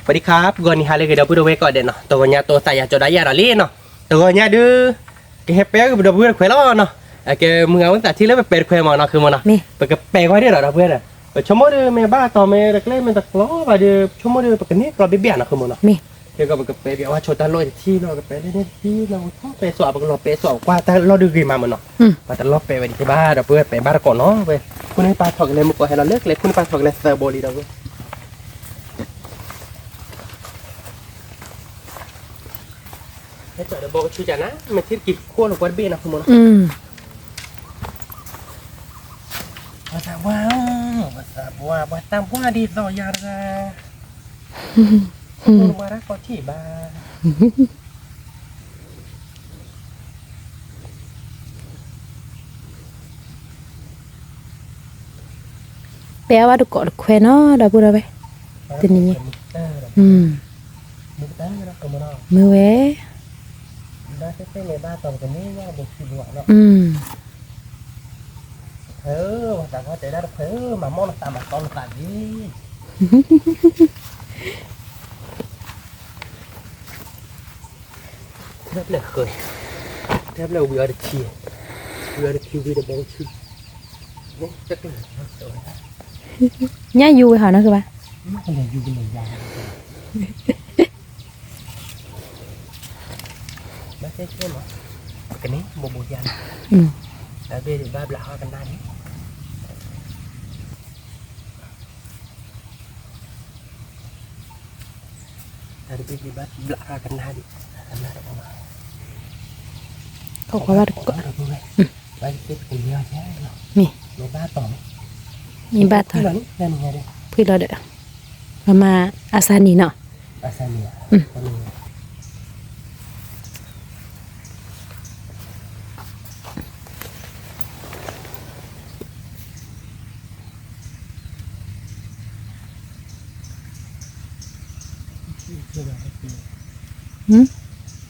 สวัสดีครับก่อนนี้ฮาเลยก็เดี๋ยวพูดเอาไว้ก่อนเด่นเนาะตัวเนี้ยตัวใส่ยาจดได้ยาละเล่เนาะตัวเนี้ยดื้อแกเป๊ะก็เดี๋ยวเพื่อนคุยแล้วเนาะแกมึงเอาตั้งแต่ที่แล้วไปเปิดคุยมาเนาะคือมันเนาะไปก็แปลไว้ได้หรอเพื่อนไปชั่วโมงเดียวแม่บ้าต่อแม่เล็กๆมันตะกล้อไปเดี๋ยวชั่วโมงเดียวไปกันนี่เราไปเบี้ยเนาะคือมันเนาะเดี๋ยวก็ไปก็ไปเบี้ยว่าโชว์ตาลอยที่เราก็ไปได้ที่เราท้องไปสอบไปเราไปสอบกว่าแต่เราดื้อกี่มามันเนาะไปแต่เราไปไปที่บ้านเราเพื่อนไปบ้านก่อนเนาะไปคุณให้ปลาถอกเลยมุกให้เราเลิกเลยคุณปลาถอกเลยเซอร์โบลีเราเว้ยให้เจอเดี๋ยวบอกชื่อจานะมันที่กินขั้วหรือว่าเบี้ยนะคุณมดภาษาว้าวภาษาว้าวภาษาว้าดีต่อยาระคุณวาระก็ที่บ้าแปลว่าดูกอดแควเนาะดาบุระไปตัวนี้มือเว้ได้เส้นในบ้านตอนกันนี้ว่าบุกขี้บัวเนาะภาษาว่าจะได้มามองตามมาตอนตาดีเทียบเลยเคยเทียบเลยวิอาร์ทีวิเดบงชีนี่จะเป็นย่าอยู่หานะคือปะไม่เคยอยู่เป็นยาไม่ใช่ใช่ไหมกันนี้โมโบยันแต่เบย์บ้าบลากันได้นี่แต่เบย์บ้าบลากันได้ดิอันนั้นออกมาเขาบอกว่าก็เราดูเลยไปเก็บตัวเยอะแยะเนาะในบ้านต่อไหมมีบ้านต่อนี่นั่นไงเด้พี่เราเด้อมาอาซานีเนาะอาซานี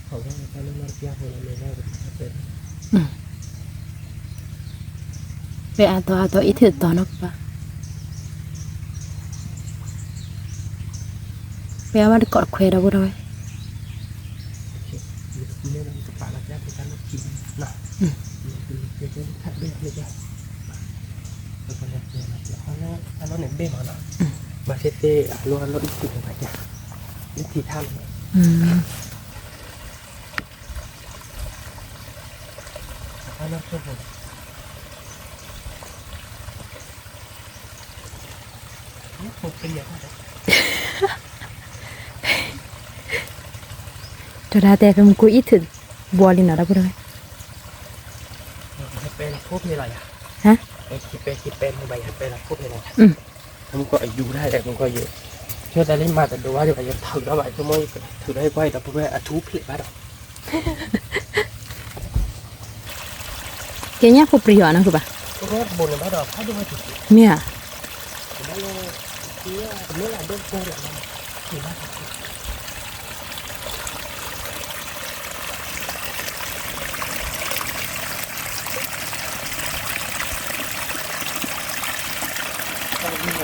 เขาได้ไปเล่นน้ำยาคนละเมล่าเป็นไปอาตัวอีถือต่อเนาะปะแปลว่าดูกอดแควดาบุระไปนี่เราจะปาลักยาไปการกินนะเป็นทัดเบี้ยเลยจ้ะแล้วก็เลี้ยงแล้วเขาเนี่ยเราเนี่ยเบี้ยมามาเซ่เราอีกทีหนึ่งไปจ้ะอีกทีท่านเราชอบเลยนี่ผมเป็นอย่างไรจะได้แต่เป็นกูอีถือบัวลินอะไรบุระไปเป็นพวกอะไรอ่ะฮะคิดเป็นใบหัดเป็นพวกอะไรมันก็อยู่ได้แต่มันก็อยู่เชื่อแต่เล่นมาแต่ดูว่าเดี๋ยวจะถือแล้วไปชั่วโมงถือได้ไว้แต่พวกนี้ทุบผิดบ้าดอกเกี่ยพวกปริยอนะคือปะพวกนี้บนบ้าดอกเขาดูว่าถูกเมียแล้วที่เมื่อไหร่เดินโกงหลังมันถือว่าถูก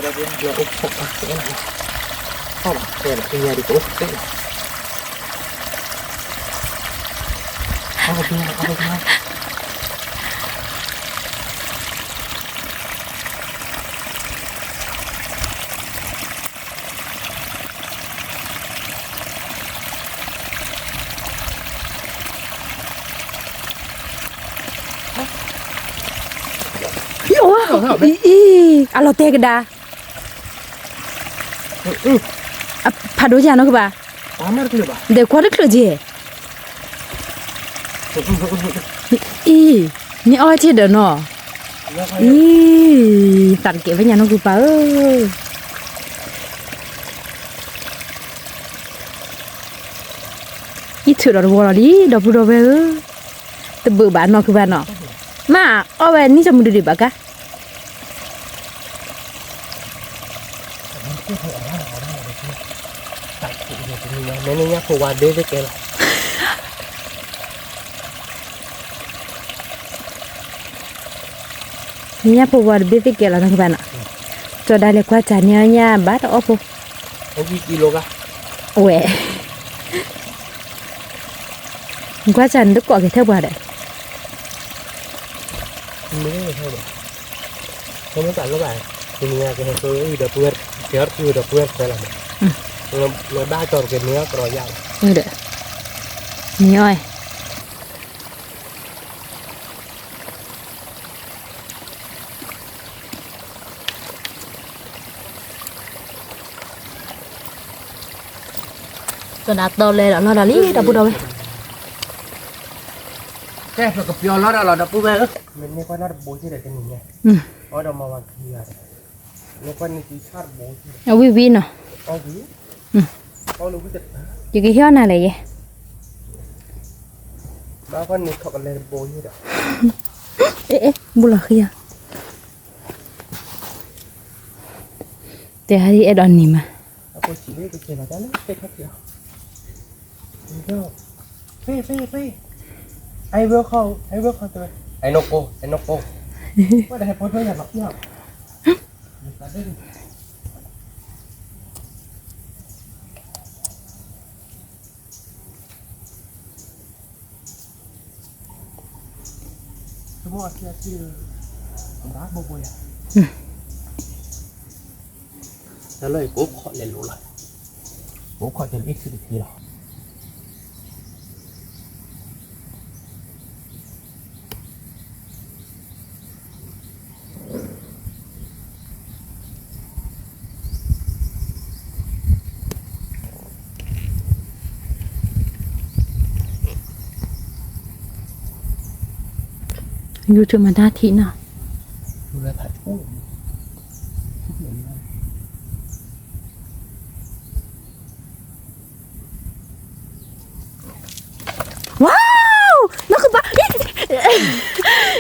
เราเป็นเราอุปกรณ์อะไรเข้ามาเดี๋ยวเป็นยาดีกว่าเอาไปโอ้อีอะเราเตะกันดาพัดดูจานก็บ่าเด็กคนเล็กเลยจีอีนี่อ้อยที่เดินเนาะอีตัดเก็บไว้ยานก็บ่าอีถือเราบัวเราดิดอกบัวเบ้อแต่เบื่อบ้านเนาะคือบ้านเนาะมาเอาไว้นี่จะมุดดิบะกะนี่เนี่ยผมว่าเด็กเกลนี่พอวันเด็กเกลแล้วทั้งบ้านอ่ะจอได้เลยกว่าจานเนี่ยบ้านอ๋อพอกี่กิโลกะ Ue. Quá chân đức quả cái thơ bà đấy. Mới thôi đấy. Không có các bạn. Thì nhà cái tôi được quên, kéo được quên phải làm. Nó đa tròn cái nữa rồi dạo. Được. Nhi ơi. Tôi đặt đồ lên là nó đã lý đã bù đâu. Cái phải cặp nó là đập bút về mình nên qua nó đập bút chứ để cái mình nghe. Ở đâu mà vào kia nên qua những cái sát bút. Ở vi vi nè. Có gì? Có lúc cái Chứ cái hiếu này là gì? Ba con này không lên bút như đó. Ê, bù là kia. Để hai đi ở đòn nỉ mà. Aku chỉ biết cái chuyện là đó cái khác kiểu. Phê. Ai vừa không tôi. Ai noko. Có đại phốt với nhà bác nhá. Semua kia đá bô bôi à. Đó là cố khỏi lên lũ lại. Cố khỏi lên ít sự gì đó. YouTube mà đa thị nào. Là thật. Wow, nó cứ bắt.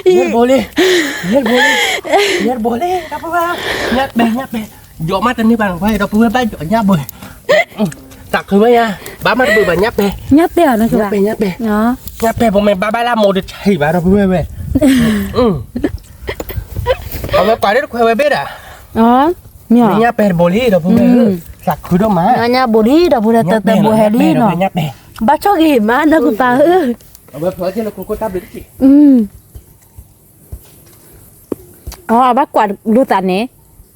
Nhát boleh, apa apa? Nhát bè. Dọ mắt anh đi bằng vai, đâu vừa ba dọ nhát bè. Tặc thôi mấy nha, ba mắt bự bà nhát bè. Nhát bè nó cứ bà. Nhát bè. Đó. Nhát bè bọn mày ba la một được chảy bà đâu vừa bè. Ông mày quả đấy khoe biết à? Đó. Nhỏ. Nhát bè boleh đâu vừa. Tặc cứ đâu mà. Nhà boli đã bù tờ tờ bù hè đi nó. Nhát bè. Ba cho gì mà nó cứ bà ư. Ông mày phở chứ nó cũng có táp được chị. Bác quạt lưu tàn nè.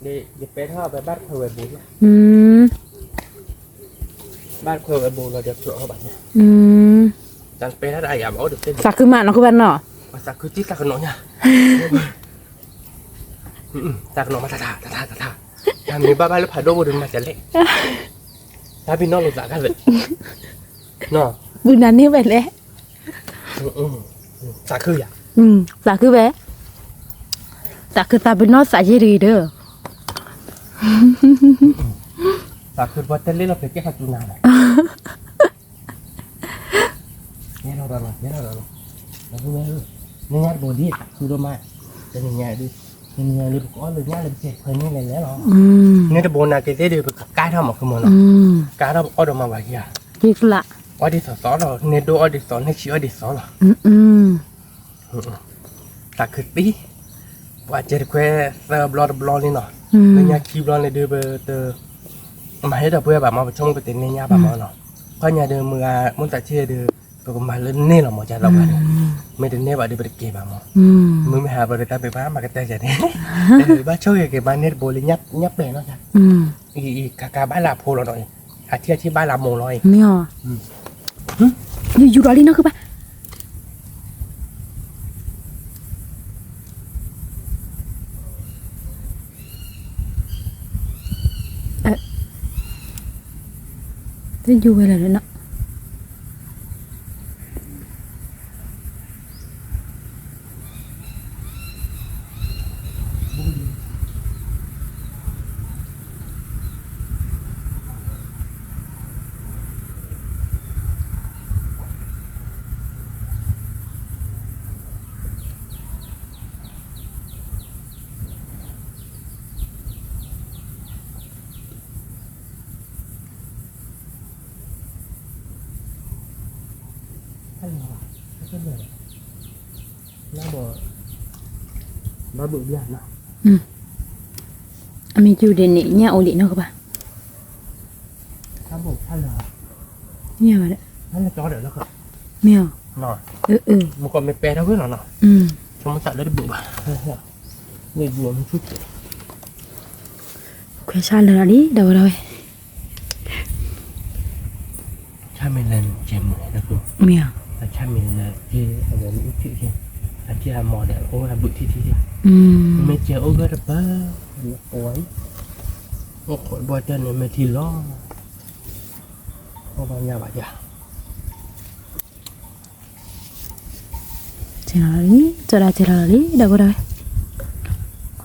Để bé thôi bé bắt khoe bố. Bắt khoe bố là được chỗ các bạn nhé. Chẳng bé đã đại ảm ổ được tên. Sạc cứ mà nó cứ bán nọ. Sạc cứ chít sạc nó nha. Sạc nó mà thả. Làm mình ba lúc phải đô được mà chả lệ. Ta bị nó lột dạ cái vậy. Nó. Bữa nào như vậy lẽ. Sạc khư à? Sạc cứ bé. Sạc cứ ta bên nó sạc gì đó. Sạc khư bắt tên lên là phải cái hạt chú nào này. Nhớ nó rồi. Nó cứ nghe nó nhát bồ đi, khư đâu mà. Cho nên nhà đi. Nên đi có lời nhát lên xe hơi như này lẽ nó. Nên cái bồ này cái thế đều được cái thôi mà không muốn nó. Cái đó ở đâu mà vậy à? Việc lạ. Ở đi xó rồi, nên đồ ở đi xó, nên chỉ ở đi xó rồi. Sạc khư tí. Và chơi khoe blog lên nọ. Nên nhà key blog này đưa về từ mà hết rồi bà mà trong cái tiền này nhà bà mà nọ. Có nhà đưa mưa muốn tại chơi đưa tôi mà lên nên là một trái lòng này. Mấy đứa này bà đi bật kề bà mà. Mới hà bà đi ta bị phá mà cái tay vậy đấy. Để bà chơi cái bà net bồ lên nhấp để nó ra. Cả bà làm phô rồi. À thi bà làm mồ rồi. Mèo. Như đó đi nó cứ bà. Thế dù về là nó. Nó bự bia nào. Mình chịu đến nhà ổn định nó các bạn. ผมท่านเหรอ เนี่ยมาเด้อ ท่านจะจอเดี๋ยวแล้วครับ แมว หน่อย เออ มันก็ไม่แปลเท่าเพื่อนหรอกเนาะ ชมสัตว์เลยบุบเนี่ยบวมชุด แควชาเลยดิเดี๋ยวเรา ชาเมลันเจมเลยนะคุณ แมว ชาเมลันเจอะไรนี่ที่ที่อาจจะมอเดลโอ้ระบุที่ที่ไม่เจอโอ้ก็ระเบิดโอ้ยโอ้ขดบอลเจนเนี่ยไม่ทีล้อโอ้บางอย่างบางอย่าง Cerah-cerah dah berapa?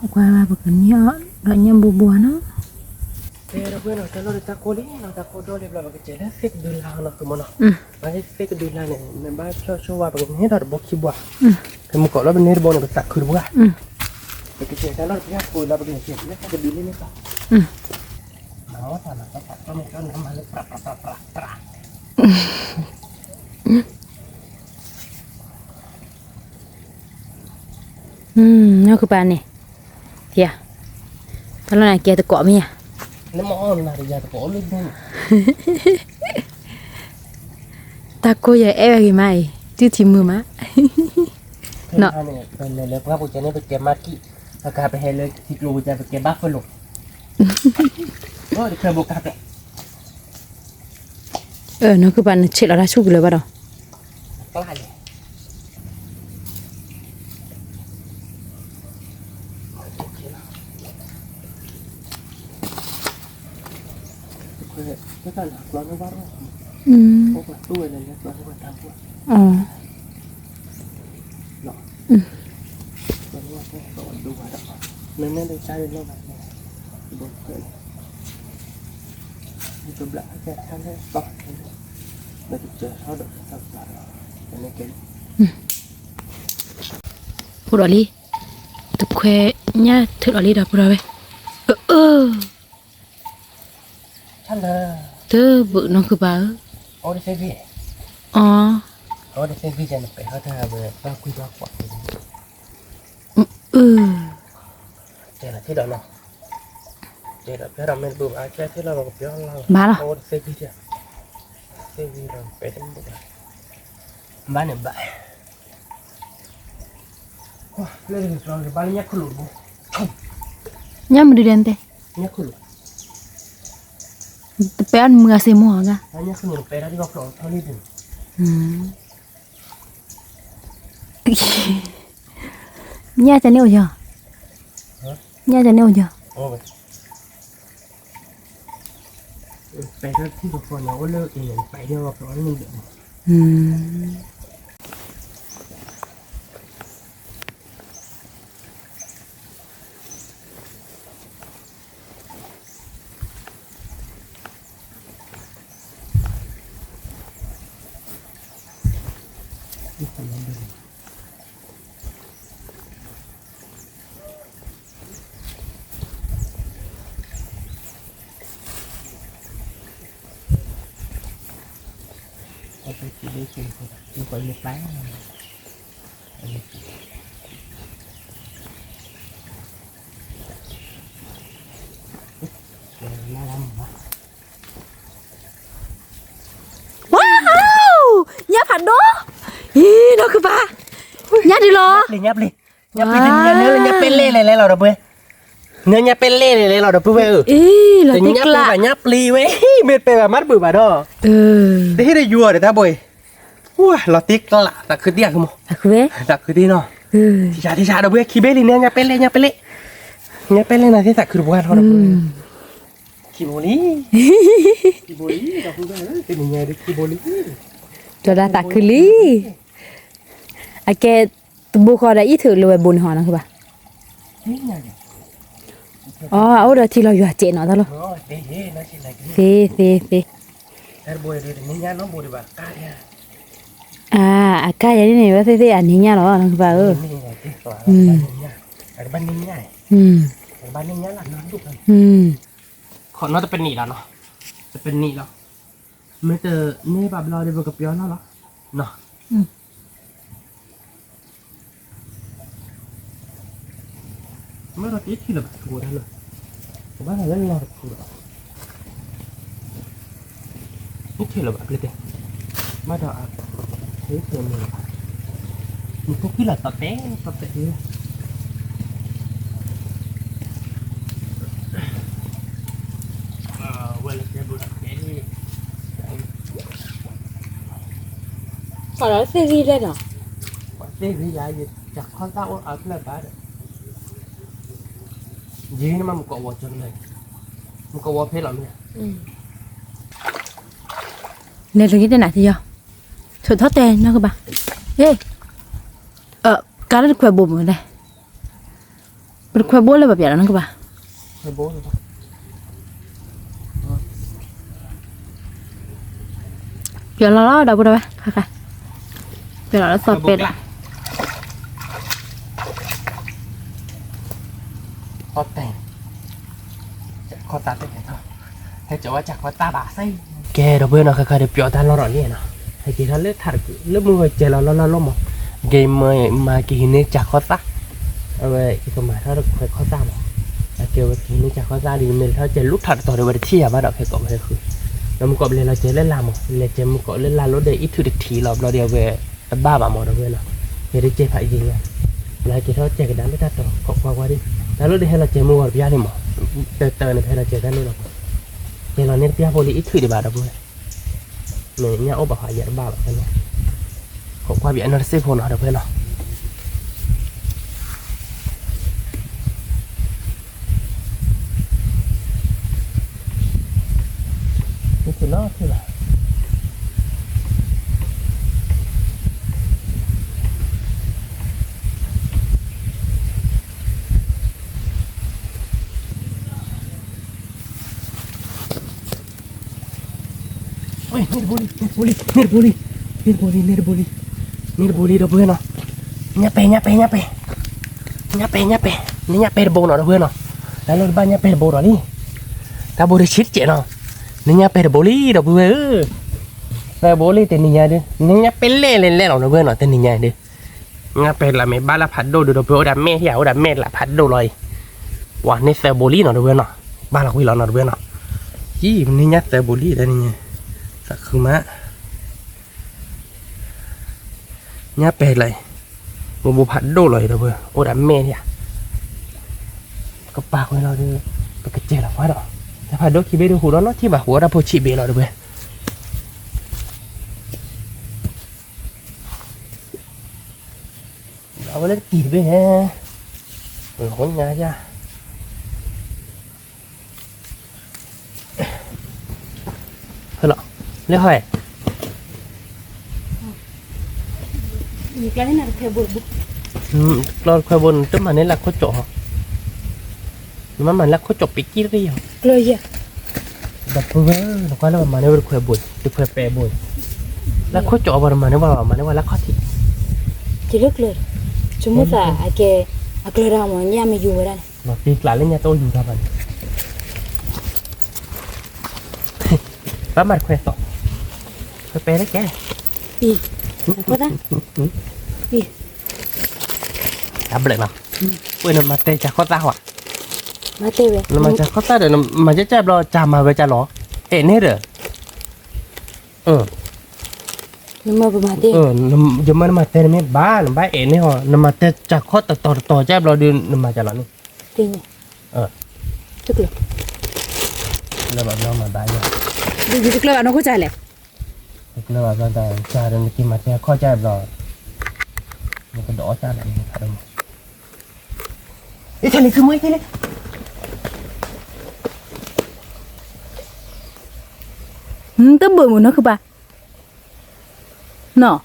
Aku apa punya, raknya bubuh no. Pero bueno, kalau kita koli, kita kodol lebih bagus je lah. Fake dulu lah nak kemana? Macam fake dulu lah ni, memang coba begini dah boki buah. Kamu kalau benar boleh betak kur buah. Begitu kalau dia kola begini je, dia ada bili ni tak? Mau tak nak tak kamu kan nama le pra. นี่คือปานนี่เฮียตอนนั้นเกียร์ตะเกาะมั้ย Ni mau nak dia tak boleh tu. Tako ya lagi mai. Tu timu ma. No. Ni le pra punya ni pakai maki. Agak apa hele tiklu punya pakai buffalo. Oh, dia buka tak. นั่นคือปานเช็ดแล้วชุกเลยบ่ดอก Pelan. Cái con nó bắt nó có đuôi này nó có thằng của nó có đuôi đó nên nó chơi nó vậy bột cái chụp lại cái thằng đấy to nó chờ sau đó sao lại nó cái พูดอลีตุแควเนี่ยถึงอลีดาพูดเอาไว้ท่านเลย เธอบึน้องคือบ้า โอ้ได้เซฟี อ๋อ โอ้ได้เซฟีจะไปเขาเธอเบอร์บ้าคุยบ้ากว่าเจ้าที่เราเนาะเจ้าเพื่อเราไม่บูมอาเจ้าที่เราเพื่อเรา บ้าเหรอ โอ้เซฟีจ้ะเซฟีเราไปทั้งหมดบ้านเนี่ยบ้าว้าเรื่องเราบ้านเนี่ยขลุ่ม เนี่ยมันดูเด่นเต้ เนี่ยขลุ่ม ไปอันมือเสียหมอกะ เนี่ยขลุ่มไปแล้วที่เราขลุ่มเท่านี้ดู เนี่ยจะเนี่ยจ้ะเนี่ยจะเนี่ยจ้ะ โอ้ยไปแล้วที่เราคนเราเลิกเองไปเนี่ยเราขลุ่มนี่เดี๋ยวไปที่ได้กินกินไปไม่ไปน่ารักมาก ว้าวเนี่ยผัดโดน้องคือบ้าเนี่ยดีหรอ nhập đi nhập đi nhập bên lê này là đâu bơi nếu nhập bên lê này là đâu bơi là thì nhập là nhập ly với mệt về mà mắt bự bà đó thế đây vua để ta bơi ui là tiếc lạ là cứ tiếc không là cứ đi nó thì chả đâu bơi khi bên đi nè nhập bên lê này thế ta cứ buồn thôi khi bồ lý đâu không biết thì mình nghe được khi bồ lý cho ra ta cứ lý à cái bố kho đã ít thử lùi buồn họ nóคือป่ะอ๋อเอาเดี๋ยวที่เราอยู่เจนเนาะตลอดเฟอากาอย่างนี้ว่าเฟอันนี้เนี่ยเหรอนะคือป่ะบ้านนี้ง่ายบ้านนี้ง่ายหลังนั้นทุกคนคนน่าจะเป็นหนีแล้วเนาะจะเป็นหนีแล้วไม่เจอนี่แบบเราได้บอกกับย้อนแล้วเหรอเนาะเมื่อเราติดที่เราถูกได้เลยผมว่าเราเล่นเราถูก นี่เท่าไหร่แบบเลยมาดอกเฮ้ยเท่าไหร่มันพวกพี่หล่ะตัดเต้เนี่ยวันละเจ็ดบุญเต้นี่ ขอแล้วซีรีส์ได้เหรอ เต้ที่ยายจากข้าวต้าว่าเอาขึ้นมาบ้านยีนี่มันก็วัวจนเลยมันก็วัวเพลหรอเนี่ย เนี่ยตรงนี้ได้ไหนทีเดียวสุดทอดแตนนะคือปะเฮ้การเล่นแควบเหมือนไงเป็นแควบเลยแบบอย่างนั้นคือปะ ให้โบ้เลยปะ เดี๋ยวเราเดาไปเลยค่ะเดี๋ยวเราสอดเป็ดละ ข้อแต่งข้อตาแต่งเท่าให้จะว่าจากข้อตาบ่าไส้แกเราเบื่อเนาะค่ะเดี๋ยวเปียวตาเราหล่อเนี่ยเนาะให้กินท่าเลือดถัดเลือดมือเจเราล้มอ่ะเกมมากินนี่จากข้อตาเอาไว้กินมาถ้าเราเคยข้อตาบ่เกี่ยวกับกินนี่จากข้อตาดีมันถ้าเจลูกถัดต่อเดี๋ยวเที่ยวบ้านเราเคยก่อนเลยคือแล้วมันก็เลยเราเจเล่นลามอ่ะเลยเจมันก็เล่นลามรถเดย์อีทุดิทีเราเดียวเว้ยบ้าบ่าหมดเราเว้ยเนาะเดี๋ยวเจผ่านยิงเลยแล้วกินเท่าเจกันได้ไม่ตัดต่อขอบว่าดิแล้วรถเดย์ให้เราเจมัวกับยาดิหมอเตอร์เนี่ยให้เราเจได้นู่นหรอกเดี๋ยวเราเนี่ยพี่อาโบลีอีทุดิบาเราเว้ยเนี่ยโอ้บ่หายาบ้าแบบนั้นขอบว่าบีอันนั้นเซฟโฟนเราเว้ยเนาะนี่คือล้อคืออะไรเฮ้ยเนรบุรีเราเพื่อนเนาะเนี่ยเปโบเนาะเราเพื่อนเนาะแล้วรถบ้านเนี่ยเปโบเนาะนี่ถ้าโบได้ชิดเจ๋เนาะเนี่ยเปโบลีเราเพื่อนแต่โบลีแต่เนี่ยดิเนี่ยเป็นเล่เราเพื่อนเนาะแต่เนี่ยดิเนี่ยเป็นละไม่บ้านละพัดโดดูเราเพื่อนดัมเม่ที่เอาดัมเม่ละพัดโดเลยว่านี่เซโบลีเนาะเราเพื่อนเนาะบ้านเราคุยเราเนาะเราเพื่อนเนาะยี่มันเนี่ยเซโบลีแต่เนี่ยสักคือมะเนี่ยเป็นอะไรมันบุพัดโดเลยเราเพื่อนโอ้ดัมเม่เนี่ยก็ปากไว้เราด้วยไปกระเจี๊ยบเราไว้เนาะแต่พัดโดคิเบดูหูแล้วเนาะที่แบบหัวเราโพชิเบเราด้วยเราไปเล่นกี่ไปฮะคนงานจ้ะเฮ้ยหรอเรียกใครมีการเล่นอะไรแควบบุก เราเคยบนต้นมันนี่แหละเขาเจาะมันแหละเขาเจาะปิกี้เรียวเลยอ่ะแบบเพื่อเราก็เล่ามาในวันเคยบุญเคยแปรบุญแล้วเขาเจาะประมาณนี้ว่ามาในวันละข้อที่จะเลิกเลยสมมติว่าไอ้แกเราหมอนยาไม่อยู่ไม่ได้เราตีกลาเล่นยาโตอยู่ครับมันป้ามัดเคยต่อเคยแปรได้แกปีก็ได้ปีดับเบิลเนาะเว้ยมาเตะจากข้อตาหัวมาเตะเลยมาจากข้อตาเดี๋ยวมันจะแจ็บเราจามมาเวจะหรอเนี่ยเด้อน้ำมาประมาณเตะยังมันมาเตะเนี่ยบ้านเนี่ยหรอน้ำมาเตะจากข้อต่อแจ็บเราดูน้ำมาจากหรอนี่จริงตึกเลยแล้วแบบเรามาได้ยังดูตึกเลยน้องเข้าใจแหละตึกเลยแบบเราได้จ่ายเรื่องกินมาเตะข้อแจ็บเรามันก็ดอจ่ายอะไรนี่ครับไอ้ทะเลคือมือทะเลตั้งเบื่อหมดนะคือปะเนาะ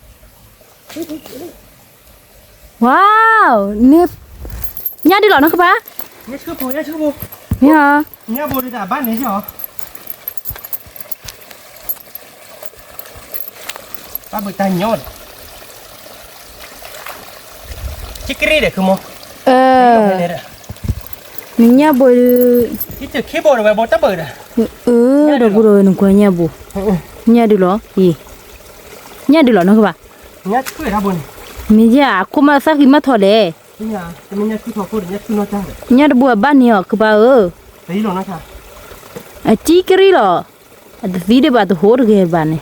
ว้าวเนี่ยญาติดีหรอนะคือปะเนี่ยชื่อปูเนี่ยฮะเนี่ยปูดีแต่บ้านนี้ใช่หรอป้าบุตรตายยอดชิคกี้เด็กคือโมเนี่ยบุที่จะขี้โบดไปโบตะเบิดเดี๋ยวบุรุษหนุ่มคนเนี่ยบุเนี่ยดีหรออีเนี่ยดีหรอนะคือปะเนี่ยช่วยทำบุญนี่จ้ะกูมาสักกี่มาถอดเลยเนี่ยแต่เนี่ยคือถอดพูดเนี่ยคือน้อจ้าเนี่ยบัวบ้านเนี่ยคือปะตีหรอนะค่ะจีกรีหรอ ada video ba tu hor ke ba ne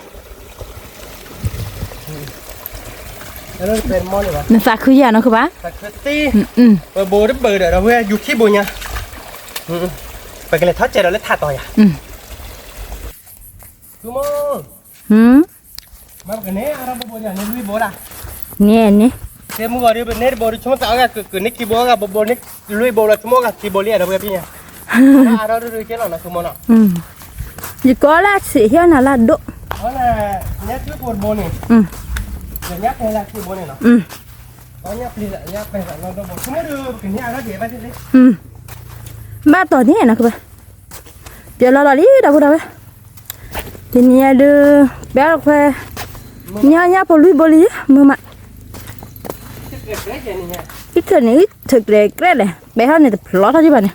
แล้วเราเป็นมอเลยวะ na sa khu ya no ka ba สักตีเปิดโบได้เปิดเดี๋ยวเราเพื่ออยู่ที่บุญเนี่ยไปกันเลยทอดเจเราเลยถ่าต่อยอ่ะคือมอมากันเนี่ยอะไรบุญเนี่ยนี่ลุยโบล่ะ ne ne เดี๋ยวมึงก็เดี๋ยวเนี่ยโบชั่วโมงต่อกันคือนี่กี่โบกับโบนี่ลุยโบละชั่วโมงกับกี่โบเรียเดี๋ยวเพื่อนพี่เนี่ยเราดูแค่หน่อยนะคือมอน่ะ ji ko la si ya na la do เพราะน่ะเนี่ยคือโบนี่เดี๋ยวเนี่ยเป็นอะไรคือโบนี่เนาะตอนนี้ปีละเนี่ยเป็นอะไรเราโบชั่วโมงเดียวกันเนี่ยเราเดี๋ยวไปที่นี่ ba to ni na ka ba dia la la li da bu da ba ti ni ada ba kwa nya po lui bo li mu ma เก็บได้ยังไง ít thôi này ít thực để cái này bé hơn này tập lót thôi chứ bạn này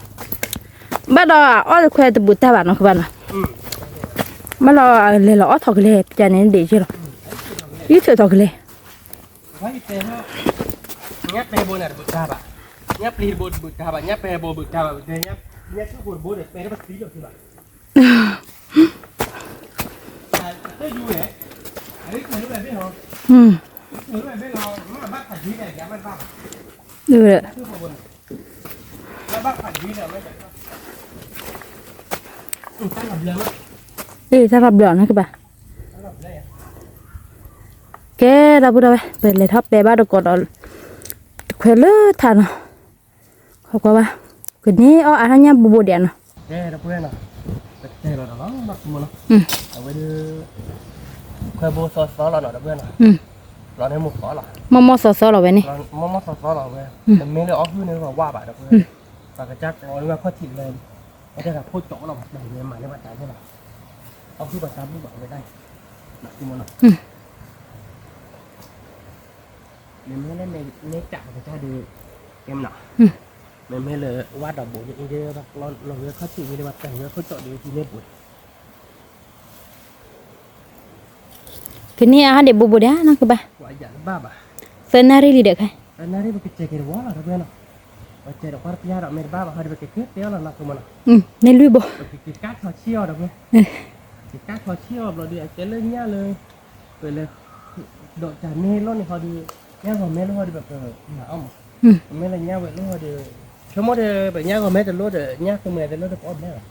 bắt đầu ở được khoe tập bút ta bạn nó các bạn à bắt đầu lấy lót thọc lấy cho nên để chưa rồi ít thôi thọc lấy ว่าอีเต้เนาะเนี่ยเปย์โบเนี่ยบุตรกาบะเนี่ยปลีโบบุตรกาบะเนี่ยเปย์โบบุตรกาบะเนี่ยคือโบเนี่ยเปย์ได้ภาษีเยอะที่บ้านได้ดูเหรออันนี้คือแบบไม่หรอคือแบบไม่หรอมาบ้านผัดยีเนี่ยแกมันบ้า được rồi คือโบนแล้วบ้านผัดยีเนี่ยไม่แบบตั้งหลับเลยมั้ย đi ra gặp đòn các bạn ตั้งหลับเลย cái đâu đâu về lấy thắp bé ba được còn đó khoe lơ thằng không có ba cái này ở anh nhá bù bù đèn nó แกเราเพื่อนเนาะแกเราเนาะมาคุมเนาะเอาไว้ดูเคยโบซอสเราเนาะเพื่อนเนาะเราในหมู่ขอหรอ mò sò sò rồi vậy này มอสซอเราเว้ยมันไม่ได้ออฟคือเนี่ยว่าบาทเพื่อนปากกระจักเอาไว้ข้อถิ่นเลยไอ้ที่เราพูดโจ้เราแบบเรียนมาในวัดใจใช่ไหมเอาคือภาษาพูดบอกไม่ได้หนักที่มันเนาะมันไม่เล่นในจักรจะดูเกมหนามันไม่เลยวาดดอกบัวอย่างนี้เดียวเราเลือกข้อถิ่นไม่ได้วัดใจเลือกข้อโจ้ดีที่เล่นบุญ cái này à để bù bù đá nó các bạn ว่าอย่างบ้าบ่ะ scenario đi được hay อันนั้นนี่มันก็เจ๊กันว่าเราเพื่อนเนาะว่าเจ๊ดอกว่าพี่เราไม่บ้าบ่ะเขาได้ไปเก็บเตี้ยเราหนักตัวมันเนาะ nên lui bộ กิจการทอเชี่ยวนะเพื่อนกิจการทอเชี่ยวเราดูเจ๊เรื่องเนี้ยเลยไปเลยดอกจากเมลอนนี่เขาดูเนี้ยของเมลอนเขาดูแบบหนาวเมลอนเนี้ยแบบเขาดูชั่วโมงเดียวแบบเนี้ยของเมลอนรถเนี้ยคือเมลอนรถอ้อมได้หรอ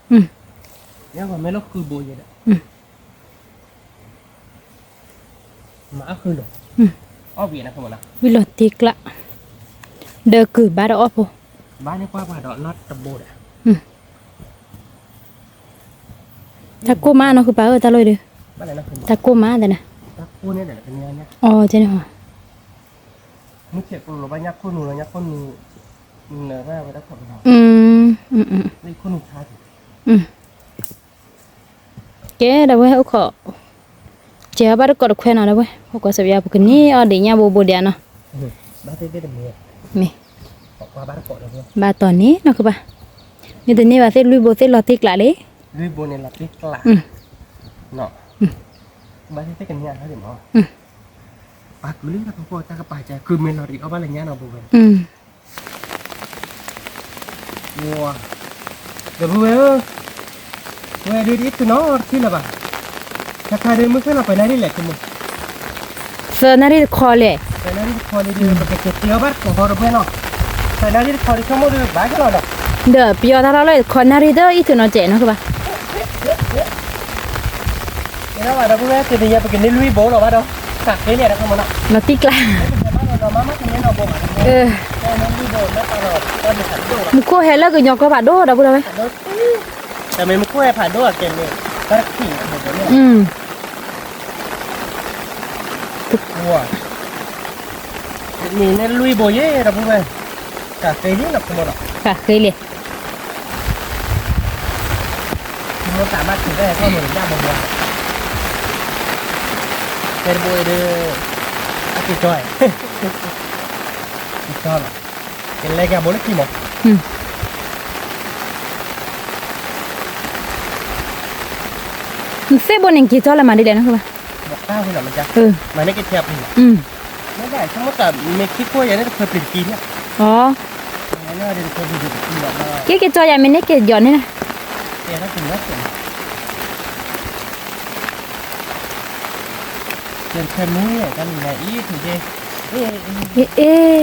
เนี้ยของเมลอนคือโบยเลยมาคือหรออ้อเวียนะคุณมันนะ vì lọt tiệt lạ đờ cử ba đó po บ้านนี้กว่าดอกน็อตตะโบด ta cô má nó cứ bảo ở ta lôi được บ้านไหนนะคุณ ta cô má đây nè ตะกูเนี่ยเดี๋ยวเป็นเนี้ยเนี่ย thế này hả มึงเจ็บกูหรือว่ายักษ์คนหนูยักษ์คนหนูเนื้อแม่ไปได้ผลเรานี่คนหนูท้า cái đâu hay khó chế ba được có được khoe nào đâu vậy không có sợi dây cái ní ở để nhà bù bù đèn nó บ้านที่ได้แต่เมีย mẹ บอกว่าบ้านเกาะเลยเพื่อน ba tuần ní nó các bạn như thế này bà sẽ lui bộ sẽ lọt tiệt lại đấy ลุยโบเนี่ยหลับที่กลางเนาะบ้านที่ได้กันเนี่ยเขาเดี๋ยวมั้งปากมันเรื่องอะไรพอตากระป๋าใจคือเมลอดีเอาบ้านอะไรเงี้ยเนาะบุ้งวัวเดี๋ยวบุ้งเว้ยดีดีคือน้องที่ละบ้าถ้าใครเดินมือขึ้นเราไปไหนนี่แหละคุณมึง scenario khó lệ ไปไหนที่คอดีๆไปเก็บเกี่ยวบ้านของเราเพื่อนเนาะไปไหนที่คอดีชั่วโมงเดียวบ้านก็เราเนาะ đỡ bio ta nói khó nari đó ít nó trẻ nó các bạn เดี๋ยวว่าเราเพื่อนจะไปยังไปกินในลุยโบหรอวะเนาะตักเนี่ยนะครับมันเนาะ nó tiệt lại เรามาทำเนี่ยเราโบมาทำเนี่ยเราไม่ลุยโบแล้วตลอดก็มีขันโด một cô hay là cái nhỏ các bạn đô đâu đâu đấy แต่ไม่คุ้ยผ่านโดเกมเนี่ยก็ขี่หมดเลยวัวนี่เนี่ยลุยโบเย่เราเพื่อนตักเนี่ยเราคนเนาะ cả cây liệt เราสามารถถือได้เข้าหนุนยากบางวันเป็นโบยเด้อติดจ้อยติดจ้อยเป็นอะไรกันโบลิ่งกี่หมด xe bồn này kia cho là mà đi đến nó các bạn บอกข้าวคุณหรอมันจะมาในกระเทียมนี่ไม่ได้สมมติแต่เมคิโก้ยังได้เคยเปลี่ยนกีเนี่ย อ๋อ น่าจะเคยเปลี่ยนกีแบบว่า cái cho nhà mình cái giòn này nè แกถ้าถึงแล้วเสร็จ เป็นแค่มือกันนี่แหละอีถึงจะเอ๊ะ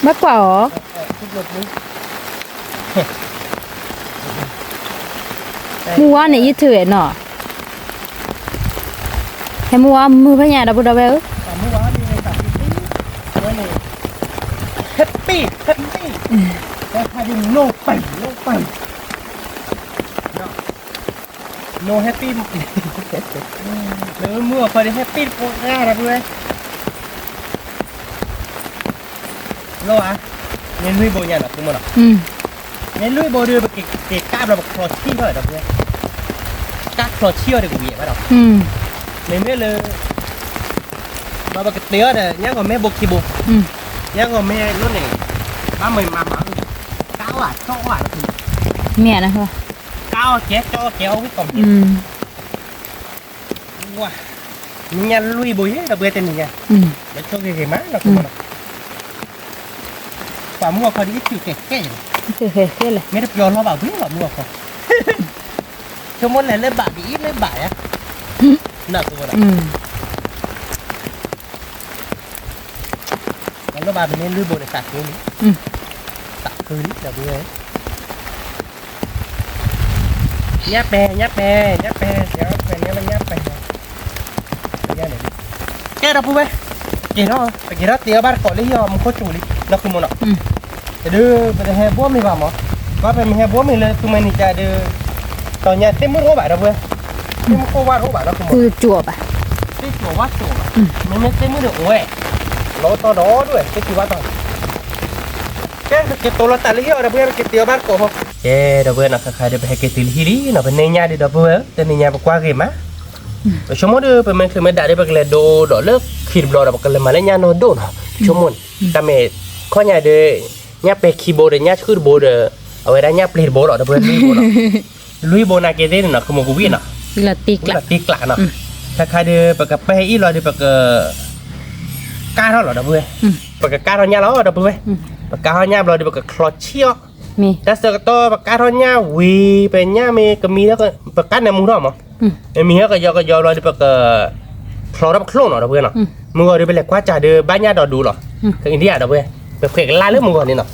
มากกว่าเหรอ ทุกรถมือ มัวเนี่ยยี่ถือเนาะแค่มัวมือพญาดับบุดาเวล แต่เมื่อวานมีสามปีว่านี่แฮปปี้แต่พาดิโลไปโนแฮปปี้แล้วเมื่อพอได้แฮปปี้โปรแกรมอะไรโลอ่ะเงินลุยโบยันหรอคุณมั้งเงินลุยโบเดือแบบเก็บกล้าเราแบบคลอชี่เท่าไหร่ดอกเนี่ยกล้าคลอชี่อะไรกูเหยียบมาดอกเงินเนี่ยเลยมาแบบเตี้ยเนี่ยยังก็แม่บุกขี้บุกยังก็แม่รุ่นไหนมาใหม่มาก้าวอ่ะก้าวอ่ะ เมียนะค่ะ ก้าวแจ๊ววิกก่อนว้าเนี่ยลุยโบยันเราเบื่อแต่เนี่ยแล้วช่วงที่เห็นมั้ยเราคุณมั้งป่ามัวเขาดีที่แก่อย่างเลยไม่ได้ย้อนเราแบบวิ่งแบบมัวเขาชั่วโมงไหนเลยบาดดีเลยบาดอ่ะน่าตัวนะแล้วบาดเป็นลื่นบนในสัตว์คืนสัตว์คืนจะเบื่อยับแปรเดี๋ยวเป็นนี้มันยับแปรยับไหนแกเราพูดไปกี่รอบไปกี่รอบเตี๋ยวบ้านก่อนเลยยอมโคตรจูเลยนักคือมันอ่ะจะดูไปแห่บัวมีป่ะหมอก็ไปแห่บัวมีเลยตัวมันนี่จะดูตอนนี้เต็มมือรู้บ่ายเราเว้ยเต็มโคว่ารู้บ่ายเราคือจั่วป่ะที่จั่วว่าจั่วไม่เต็มมือเดือดโอ้ยเราต่อดอด้วยที่ที่ว่าต่อแกเก็บตัวเราตัดเลยเหรอเราเพื่อนเก็บเตี๋ยวบ้านก่อนแกเราเพื่อนนักขายเดี๋ยวไปให้เก็บตีฮีรีเราเป็นเนียดีเราเพื่อนแต่เนียไปกว่าเก็บมั้ยชั่วโมงเดียวเป็นมันคือไม่ได้ไปเลยดูดอกเลิกขีดบล็อกเราไปเลยมาเล่นยาโนโดนชั่วโมงแต่เมื่อข้อใหญ่เดียเนี่ยไปคีย์บอร์ดเนี่ยชื่อบอร์ดเอาไว้ได้เนี่ยเพลย์บอร์ดเราเพื่อนลุยบอร์ดนักเก็ตเนี่ยนะคือโมกุวินะละติกละนะถ้าใครเดียไปกับไปอีเราเดียไปกับการเราเพื่อนไปกับการเราเนี่ยเราเพื่อนไปการเราเนี่ยเราเดียไปกับคลอเชียมีแต่เสกตัวไปการเราเนี่ยวีเป็นเนี่ยมีก็มีแล้วก็ไปการในมุ้งเรามั้งมีแล้วก็ยอเราเดียไปกับคลอรับโคลนเราเพื่อนเนาะมึงก็เดียไปเล็กกว่าจ่าเดียบ้านเนี่ยเราดูหรอคืออินเดียเราเพื่อนไปเขกลาเรื่องมึงก่อนนี่เนาะ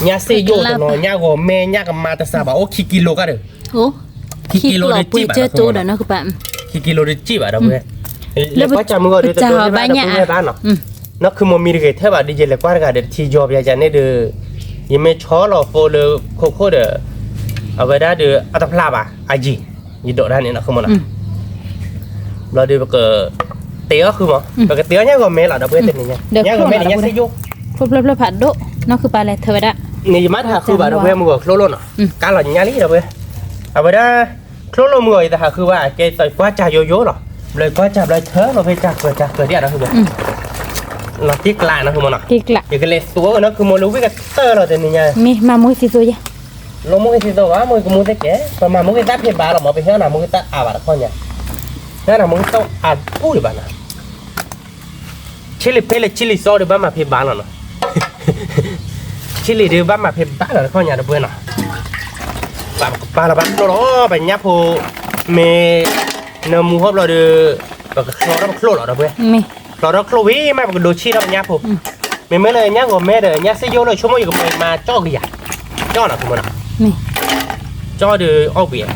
เนี่ยเซโยตัวน้อยเนี่ยก็แม่เนี่ยก็มาแต่สาบโอ้คิกิโลกันเลยโอ้คิกิโลdeจีบอะตัวเด้อเนาะคือปะคิกิโลdeจีบอะเราเพื่อนแล้วก็จะมึงก็เดียวตัวบ้านเนี่ยบ้านเนาะนักคือมันมีเรื่องที่ว่าดีเจเล็กกว่ากันเดี๋ยวที่จอบยาจานเนี่ยเด้อยังไม่ช้อหรอกโฟล์โคเด้อเอาไปได้เด้ออัตพลาบะอาจียี่ดอกด้านนี้นะคือมันเราเดี๋ยวก็เตี้ยคือมั้งแต่ก็เตี้ยเนี่ยก็ไม่หล่ะเราเพื่อนเต็มนี่เนี่ยก็ไม่เนี่ยเซโยพลผัดโดเนาะคือปลาอะไรเธอได้นี่มาถ้าคือว่าเราเพื่อนมึงก็โคลนเนาะการหล่อเนี่ยนี่เราเพื่อนเอาไปได้โคลนมึงแต่หาคือว่าแกต่อยกว่าจ่าโยโย่หรอเลยกว่าจับเลยเธอเราไปจับเกิดเนี่ยนะคือแบบเราติ๊กละนะคือมันอ่ะติ๊กละอย่างก็เลยตัวนะคือมันรู้วิกันเตอร์เราแต่นี่ไงมีมามุ้ยสิตัวยังเรามุ้ยสิตัวว่ามุ้ยกูมุ้ยแต่แก่ประมาณมุ้ยตัดเพชรบาร์เรามาไปเที่ยวน่ะมุ้ยตัดอาบะข้อเนี่ยนั่นน่ะมุ้ยต้องอาบกู้หรือเปล่านะชิลลี่เพลชิลลี่ซอสหรือบ้ามาเพชรบาร์เราเนาะชิลลี่หรือบ้ามาเพชรบาร์เราข้อเนี่ยเราเพื่อนเนาะปลาเราบ้าเราไปยับโพเมเนื้อหมูครับเราเดือแบบคลอร์โคลร์เราเพื่อนเราโคลวีไม่เป็นดูชีเราเนี่ยผมไม่เลยเนี่ยก็ไม่เลยเนี่ยเสียโยเลยชั่วโมงอยู่กับมาจ่อกี่อย่างจ่อหน่ะคุณมันอ่ะจ่อเดือออกเบีย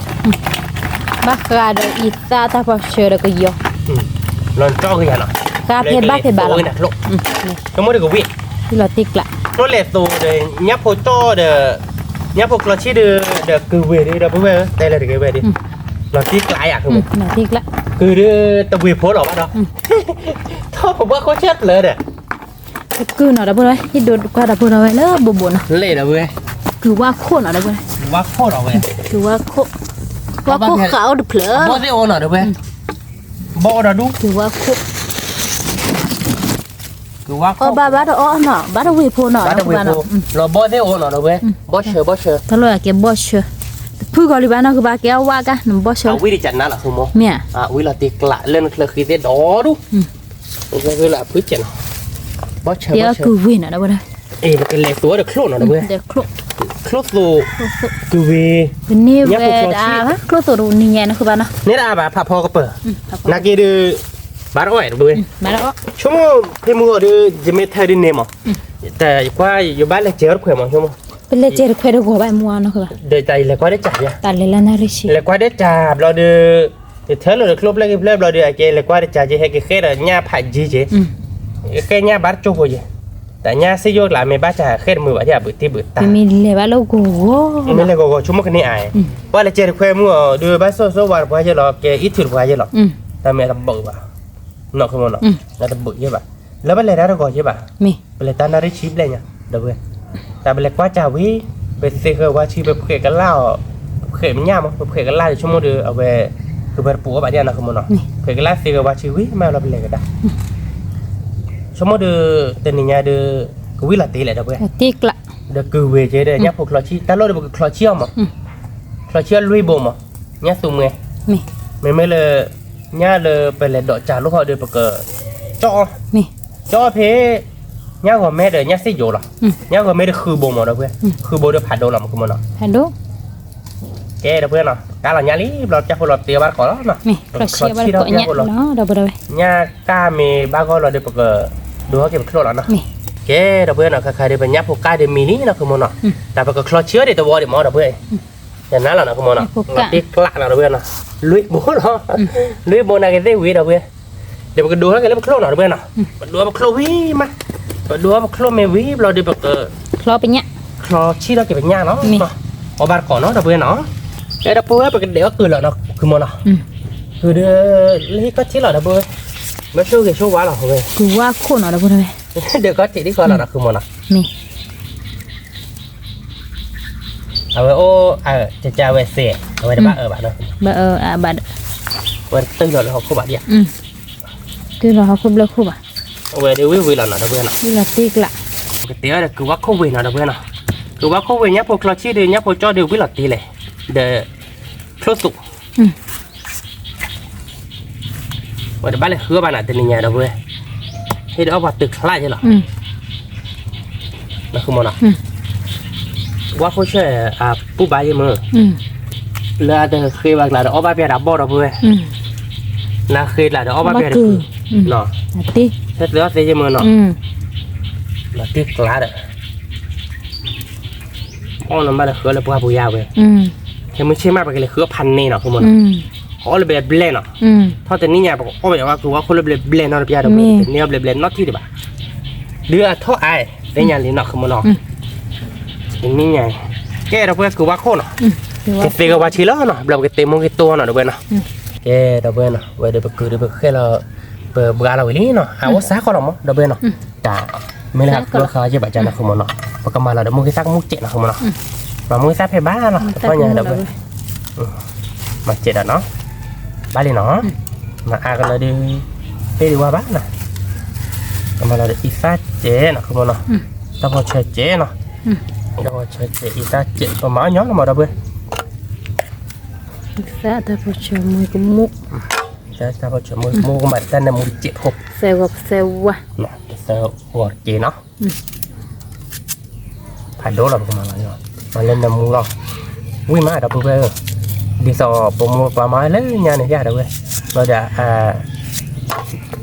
บักกาเดอีตาตาพักเชื่อเลยก็เยอะเราจ่อกี่อย่างเนาะกาเพชรบ้าเราเนี่ยลูกชั่วโมงเดือกับวิที่เราติ๊กละรถเล็กตัวเดือเนี่ยพอจ่อเดือเนี่ยพวกเราชี้เดือคือเวดีเราเพื่อได้เลยเดือเวดีเราติ๊กหลายอย่างคือเราติ๊กละคือเดือตะวีโพสหรอวะเนาะถ้าผมว่าเขาเช็ดเลยเนี่ยคือหน่อยดับเบิ้ลไว้ที่โดนกว่าดับเบิ้ลเอาไว้แล้วบุบๆนะเละดับเบิ้ลคือว่าโคตรหน่อยดับเบิ้ลว่าโคตรเอาไว้คือว่าโคขาวดับเผลอบ่ได้โอนหน่อยดับเบิ้ลบ่ได้ดูคือว่าโคบ้าเราอ้อหน่อบ้าเราวีโพหน่อเราบ่ได้โอนหน่อยดับเบิ้ลบ่เชื่อถ้าเราอยากเก็บบ่เชื่อพูดก่อนเลยบ้านเราคือบ้าแก้วว่ากันหนุ่มบ่เชื่อวิธีจัดนั่นแหละคุณโมเนี่ยวิเราตีกละเล่นเคลื่อนคือเด็ดดอดูคือละพื้นจันบ่เชื่อเดี๋ยวคือวินอ่ะนะเว้ยมันเป็นเล็กตัวเด็กโคลนอ่ะนะเว้ยเด็กโคลน close tu ve ini beda apa kalau turun ni ya nak kubana ni dah apa pha pho ka pe na ke de ba ro ai bu mana chomo phe mu de jeme thari ne ma ta kwa yo ba le cher khwe ma chomo beli cer kue de gua bayar mua nak kubana de tai le kwa de cha ya tak lelah nari sih le kwa de cha blo de thế là được club lấy cái rồi cái là qua để trả gì hay cái khác là nhà phải gì chứ cái nhà bắt chụp rồi tại nhà xây dựng lại mấy bác trả khác mười bác trả bự tí bự ta mình lấy bao lâu gỗ mình lấy gỗ chúng nó cái này ai qua là chơi khoe mua đưa bác số vào qua cho nó cái ít thử qua cho nó ta mẹ làm bự bà nó không nó là làm bự chứ bàแล้วไปเลยได้ก็ใช่ป่ะมีไปเลยตานาริชิปเลยเนี่ยเดี๋ยวเว้ยแต่ไปเลยกว่าจ่าวิไปเสกว่าชีไปเขยกันเล่าเขยมันยากมั้งเขยกันเล่าชั่วโมงเดียวเอาไปคือเปิดปูแบบนี้นะคือมันเนาะเขยกันเล่าเสกว่าชีวิตมาเราไปเลยกันได้ชั่วโมงเดียวแต่เนี่ยเดียวกูวิลาตีเลยเดี๋ยวเว้ยตีกละเดี๋ยวกูเวเจเดี๋ยวเนี่ยพวกคลอชีตลอดเดี๋ยวพวกคลอชีมั้งคลอชีลุยบ่มั้งเนี่ยสุ่มไงไม่เลยเนี่ยเลยไปเลยดอกจ่าลูกเขาเดี๋ยวพวกจ่อจ่อเพเนี่ยก็ไม่เดี๋ยวเนี่ยสิโยหรอเนี่ยก็ไม่ได้คือบ่มั้งเดี๋ยวเว้ยคือบ่เดี๋ยวผัดโดนหรอมันคือมันเนาะผัดโดแกเดี๋ยวเพื่อนเนาะการหลังเนี่ยรีบเราจะพอเราเตรียมบ้านก่อนแล้วเนาะคลอชีบ้านก่อนเนี่ยเนาะเดี๋ยวไปเลยเนี่ยกล้ามีบ้านก็เราเดี๋ยวพวกดูเขาเก็บคลอดแล้วเนาะแกเดี๋ยวเพื่อนเนาะใครเดี๋ยวเป็นยับพวกกายเดี๋ยวมีนี่นะคือมันเนาะแต่พวกคลอดเชื้อเดี๋ยวตัวเดี๋ยวมอเดี๋ยวเพื่อนอย่างนั้นแหละนะคือมันเนาะตีกละนะเดี๋ยวเพื่อนเนาะลุยโบเนาะลุยโบนาเกเตวีเดี๋ยวเพื่อนเดี๋ยวพวกดูเขาเก็บแล้วคลอดเนาะเดี๋ยวเพื่อนเนาะดูพวกคลอวีมาดูพวกคลอเมวีเราเดี๋ยวพวกคลอเป็นเนี่ยคลอชีเราเก็บเป็นย่าเนาะเอาบ้านก่อนเนาะเดี๋ยวเพื่อนเนาะแกเดี๋ยวเพื่อนเป็นเดี๋ยวคือเราเนาะคือมันเนาะคือเดี๋ยวนี่ก็ชี้เราเดี๋ยวเพื่อนไม่ช่วยเกี่ยวช่วยว่าเราเพื่อนกูว่าโคตรเนาะเดี๋ยวเพื่อนเดี๋ยวก็จีที่ก่อนเราคือมันเนาะมีเอาไว้โอ้จะไว้เสียเอาไว้ได้บ้าบ้าเนาะบ้าบ้าไว้ตึ้งเราเขาคู่บ้าเดียวตึ้งเราเขาคู่เลิกคู่บ้าเอาไว้เดี๋ยววิเราเนาะเดี๋ยวเพื่อนเนาะวิลาตีกละเดี๋ยวคือว่าคู่วิเนาะเดี๋ยวเพื่อนเนาะคือว่าคู่วิเนี่ยพวกคลอชีเดี๋ยวเนี่ยพวกจอเดี๋ยววิเราตีเลยเดี๋ยวคลอสุกว่าเดี๋ยวบ้านเลยคือบ้านไหนแต่เนี่ยเดี๋ยวเพื่อนให้เดี๋ยวเอาวัดตึกคล้ายใช่หรอนะคือมันเนาะว่าเขาใช้ผู้บาดเจ็บมือแล้วแต่เคยว่าเราเอาไปเปลี่ยนดับบ่อเราเพื่อนน่าเคยเราเอาไปเปลี่ยนเนาะตีเสร็จแล้วเสียเจ็บมือเนาะเราตีกลาดอ๋อเราไม่ได้เคยเลยพวกผู้ยาวเว้ยแค่ไม่ใช่มากไปเลยคือพันนี่เนาะคือมันเขาเลยแบบเบลนเนาะถ้าแต่นี่เนี่ยบอกเขาบอกว่าคือว่าเขาเลยแบบเบลนเนาะพี่ยาเราเป็นเนี่ยแบบเบลนน็อตที่ดีป่ะเดือดท่อไอได้ยังลีเนาะคือมันเนาะนี่ไงแกเราเพื่อนคือว่าโคเนาะแกเตะกับว่าชีล้อเนาะเราแกเตะมงแกตัวเนาะเดี๋ยวเพื่อนเนาะแกเดี๋ยวเพื่อนเนาะเดี๋ยวไปคือเดี๋ยวไปแค่เราเปิดบาร์เราอีนี่เนาะเอาว่าซักเขาหรอมั้งเดี๋ยวเพื่อนเนาะจ้าไม่เลยครับเราเขาจะแบบจะนะคือมันเนาะปกติเราเดี๋ยวมงแกซักมงเจ็ดนะคือมันเนาะเรามงซักให้บ้านเนาะเพราะอย่างเดี๋ยวเพื่อนมาเจ็ดเนาะบ้านเลยเนาะมาอากันเลยดีไปดูว่าบ้านนะมาเราเดี๋ยวอีซ่าเจ๊นะคือมันเนาะต้องพอเชิดเจ๊เนาะเราใช้เจอีตาเจประมาณนี้นะมาดับเบิ้ลแต่ถ้าพอเชื่อมือก็มุกแต่ถ้าพอเชื่อมือมุกมาแต่ในมือเจ็บหกเซวะเซวะเนาะเซวหัวเจเนาะผ่านโดนเราประมาณนี้มาเล่นในมือเราวิ่งมาดับเบิ้ลดีสอบประมาณเลยงานเนี่ยดับเบิ้ลเราจะ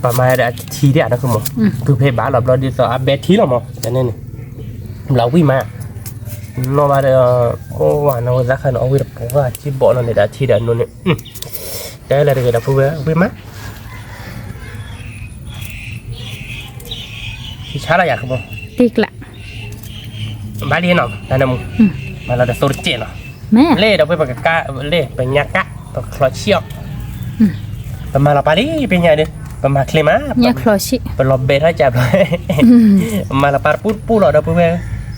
ประมาณทีเดียวนะคือมั้งคือเพย์บ้าเราดีสอบเบสทีเรามั้งแต่เนี่ยเราวิ่งมาโนมาเดอโอ้ว่าเราจะขันเอาไว้แบบว่าที่บ่อนั่นเนี่ยที่เดินนู่นเนี่ยได้อะไรกันดับเบิ้ลวิ่งมาที่ช้าเราอยากขโมยตีกละบ้านเรียนเนาะนั่นน่ะมึงมาเราจะโซดเจนเนาะเล่เราไปปากกาเล่ไปยักกะไปคลอเชียไปมาเราไปดิเป็นไงดิไปมาเคลมายักคลอชิไปลอบเบสให้จับเลยมาเราปาร์ปูเราดับเบิ้ล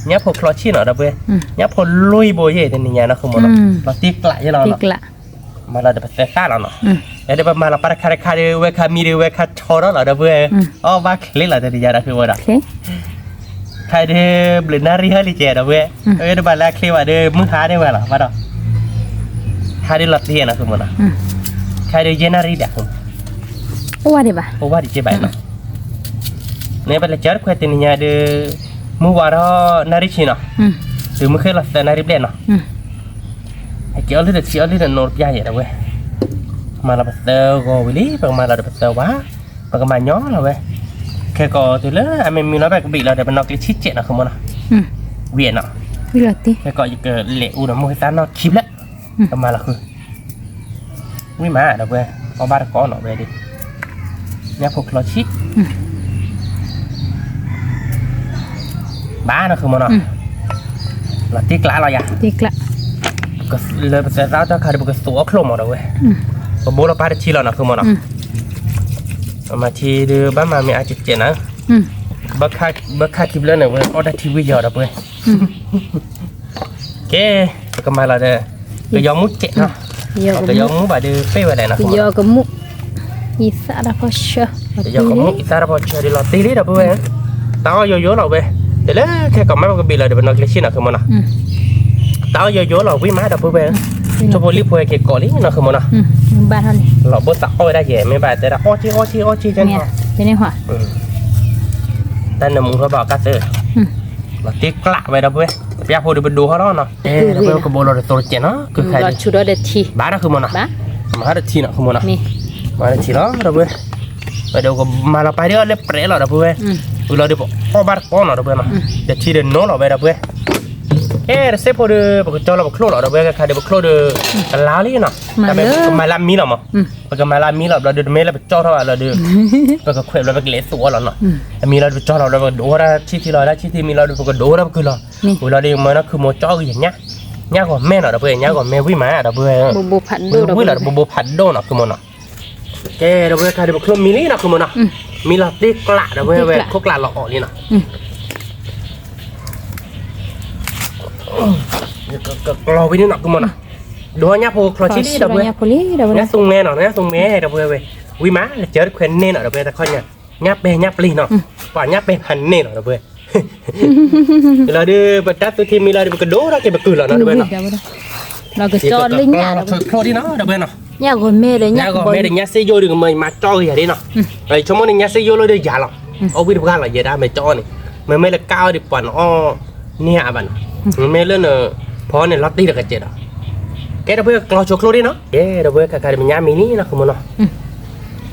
เนี่ยพอคลอชีเนาะดับเบิ้ลเนี่ยพอลุยโบเย่แต่เนี่ยนะคือมันเราตีกละใช่เราเนาะมาเราจะไปเตะซ่าเราเนาะเดี๋ยวมาเราปาร์คาเดเวคามีเดเวคาชอร์เราดับเบิ้ลอ๋อว่าเคลเราแต่เนี่ยนะคือมันอะใครเดบลินารีฮะลิเจดับเบิ้ลเดี๋ยวมาแล้วเคลว่าเดมึงหาได้ไหมล่ะมาดอกหาได้หลับเทียนะคือมันอะใครเดเจนารีเด็กโอ้ว่าดีป่ะโอ้ว่าดีเจ็บไปเนาะเนี่ยเป็นเจ้าแควติเนี่ยเดมื่อวานเรานาริชินะ từ mới khi là tên này đen nó hay kéo lên nốt dài vậy đâu quê mà là bắt đầu gò với lý và mà là bắt đầu quá và cái mà nhó là quê khi có từ lớn anh mình nói về cái bị là để mình nói cái chít chuyện là không muốn nào viện nó là tí khi có cái lệ u nó mua cái nó chìm đấy mà là khơi mấy má đâu quê có ba có nó về đi nhá phục lo chít bá nó không muốn nào là tiếc lạ rồi à tiếc lạ cái lời bác sĩ giáo cho khai được cái số không mà đâu vậy và bố là ba được chi là nó không mà nào mà chi đưa bác mà mẹ ai chụp chuyện á bác khai kịp lên này với ở đây TV giờ đâu vậy cái mà là cái giống mút chuyện đó cái giống mút bà đưa phê về này là giờ có mút gì sao đã có sợ giờ có mút sao đã có sợ đi lọt tí đấy đâu vậy tao vô đâu vậy để lấy cái còn mấy cái bị là để mình nói cái gì nào không mà nào tao vô là quý má đâu vậy cho bố líp về cái cỏ lý nó không mà nào ba thân lọ bớt tao oi ra về mấy bài tới đã o chi chân hả thế này hả tên là muốn bảo cá sấu là tiếc lạ vậy đâu vậy bây giờ được đồ đó nó bây giờ có bố là tôi chén nó cứ khai là chú đó để thi bá nó không mà nào má được thi nó không mà nào nè mà được thi đó đâu vậy bây giờ có mà là phải đưa lấy pré là đâu vậy bây giờ được có ba con nào đâu vậy mà để thi đến nó là vậy đâu vậy xếp vào được cho là một lô đâu vậy khai được một lô được lá lý nó mà làm mí nào mà cái mà làm mí là được mấy là cho thôi là được cái khỏe là cái lẽ sủa là nó mí là cho là được đổ ra chi thì là chi thì mí là được cái đổ ra cứ là rồi là đi mà nó cứ một cho cái gì nhá còn mẹ nào đâu vậy nhá còn mẹ quý má đâu vậy bố phản đô đâu vậy là bố phản đô nào cứ một nào cái đâu vậy khai được một lô mí lý nào cứ một nào mí là tiếc lạ đâu vậy khóc lạ lọ đi nào lò với nó cũng mà đua nhá phô lò chít đâu vậy nhá sung mẹ nó nhá sung mẹ đâu vậy quý má là chơi khuyên nên ở đâu vậy ta coi nhá bè nhá pli nó và nhá bè hành nên ở đâu vậy là đưa bật đắt tôi thì mi là cái đố đó cái bật cử là nó đâu vậy nó cái cho linh nhá thôi đi nó đâu vậy nó nhá gọi mẹ đấy nhá gọi mẹ đấy nhá xây vô được mình mà cho gì đi nó rồi cho món này nhá xây vô lôi đi giả lắm ô biết được là gì đã mày cho này mày là cao thì quản o nè bạn mẹ lên phó này lót đi được cái chết đó cái đó bây giờ cho khô đi nó cái đó bây giờ cái mình nhà mini nó không muốn nó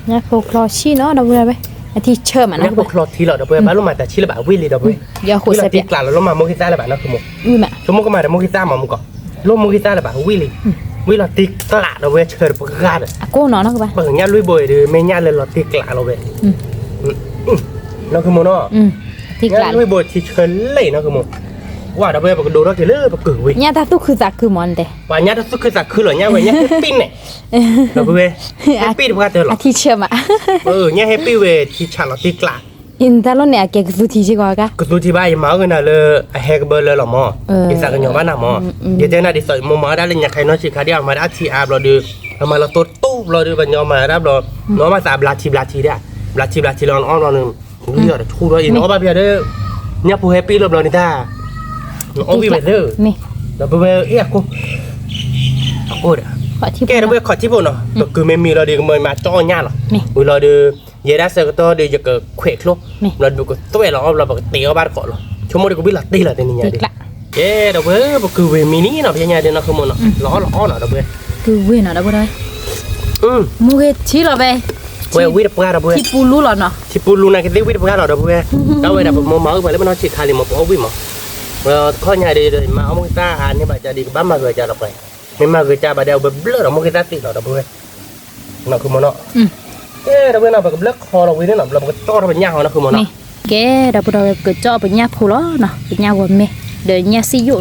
nhà khô chi nó đâu bây thì chơi mà nó nhà khô thì là đâu bây giờ bao lúc mà ta chỉ là bảo Willy đâu bây giờ khô sẽ biết là lúc mà mua guitar là bạn nó không mua mà chúng mua cái mà mua guitar mà mua có lúc mua guitar là bảo Willy là tiếc lạ đâu bây giờ chơi được cái ga rồi cô nó các bạn bằng nhà lui bồi thì mấy nhà lên là tiếc lạ đâu bây nó không muốn nó tiếc lạ lui bồi thì chơi lấy nó không muốnว่าเราไปแบบดูเราเกลือแบบกึ่งเว้ย nhà ta tuคือจากคือมันแต่ ว่าเนี่ยถ้าสุดคือจากคือเหรอเนี่ยเว้ยเนี่ยแฮปปี้เนี่ยเราไปเว้ยแฮปปี้ดีกว่าเธอหรอ ที่เชื่อมา เนี่ยแฮปปี้เว้ยที่ฉันเราตีกลา อินตาโลเนี่ยแกก็สุทีจิกว่ากะ ก็ตัวที่บ้านยังมาเงินน่ะเลยแฮกเบอร์เลยหรอหมอที่สักกันอย่างบ้านน่ะหมอเดี๋ยวเจ้าหน้าที่สอยมมาได้เลยอยากใครน้อยชิคาเดียวมาได้ทีอาร์เราดูเรามาเราตัวตู้เราดูบัญญัติมาได้เราน้องมาสาบลาทีได้บลาทีเราอ้อนเราหนึ่งเรื่องทูเราอีน้องบ้าเพียเด้อเนี่ยผู้แฮปปี้เรานี่ท่าโอ้ยไปเด้อเราไปเอ๊ะกูโอ้เด้อแกเราไปขอที่ปุ่นเนาะก็คือไม่มีเราดีก็ไม่มาจ้อหน้าหรอกเราดูเยด้าเซอร์ก็ตัวดูจะเกิดเขวกลุกเราดูก็ตัวเราแบบตีเอาบ้านก่อนหรอชั่วโมงเดียวก็วิ่งหลัดตีหลัดตีนี่ไงดิเอ๊ะเราไปก็คือเวมินี่เนาะพี่ยาเดี๋ยวเราขโมยเนาะล้อเนาะเราไปคือเวน่ะเราไปได้มูเฮชีเราไปเว้ยวิ่งไปเราไปที่ปูรูเราเนาะที่ปูรูนะก็ได้วิ่งไปเราไปเราไปแบบมองไปแล้วมันนอนฉีดทาริมเอาวิ่งมั้งข้อใหญ่เลยมาเอามือตาอันนี้แบบจะดีบ้านมาเกิดจะเราไปไม่มาเกิดจะแบบเดียวแบบเบลอเรามือตาติดเราไปเราคือมันเนาะเราไปเราแบบเบลอคอเราไปนี่เนาะเราแบบจ้อเราเป็นยาวเราคือมันเนาะแกเราไปเราเกิดจ้อเป็นยาพูล้อเนาะเป็นยาวันเมเดี๋ยวยาซีโย่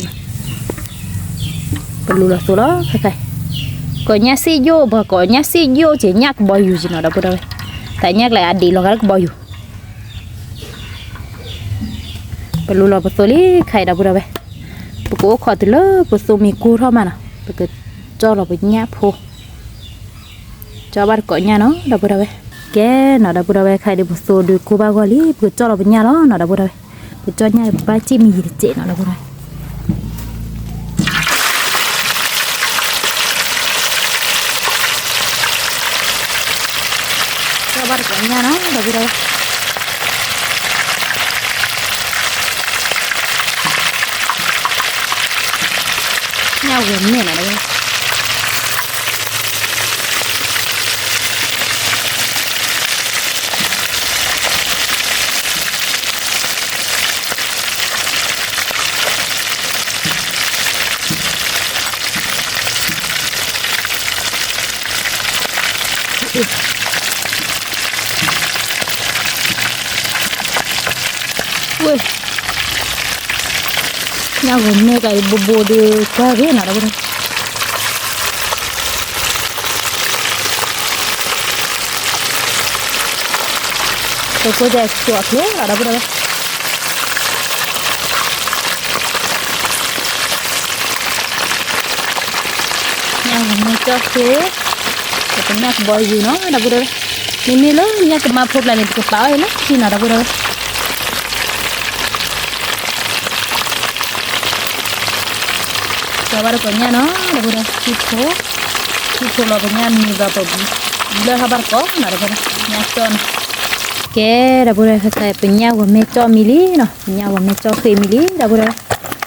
เป็นรูละตัวล้อใครก็ยาซีโย่บ่ก็ยาซีโย่จะยากบ่อยู่จีเนาะเราไปเราแต่ยากหลายอดีตเราก็บ่อยู่เป็นรูละเป็นตัวนี้ใครเราไปเราไปปกติขอตัวเลยปกติมีกูเท่ามันอ่ะปกติจ้อเราเป็นยาพูจ้อบ้านก่อนยาเนาะเราไปเราไปแกเนาะเราไปเราไปใครเดี๋ยวปกติดูกูบ้านก่อนลีปกติจ้อเราเป็นยาเนาะเราไปเราไปปกติจ้อยาบ้านจีมีเจเนาะเราไปเราบ้านก่อนยาเนาะเราไปเรา nhau gần này là đây ui nhau gần này cái bồ đi qua cái nào đó đây tôi có để chuột thế ở đâu đây nhau gần này cho thế cái nhạc bòi gì nó đâu đây ini lo nhạc mà phụt lại cái bao ấy nó khi nào đâu đây kabar konya no da bura tipo lo konya ni ba po le kabar ko na da bura nya ton ke da bura ka penya wa me cho mili no penya wa me cho khi mili da bura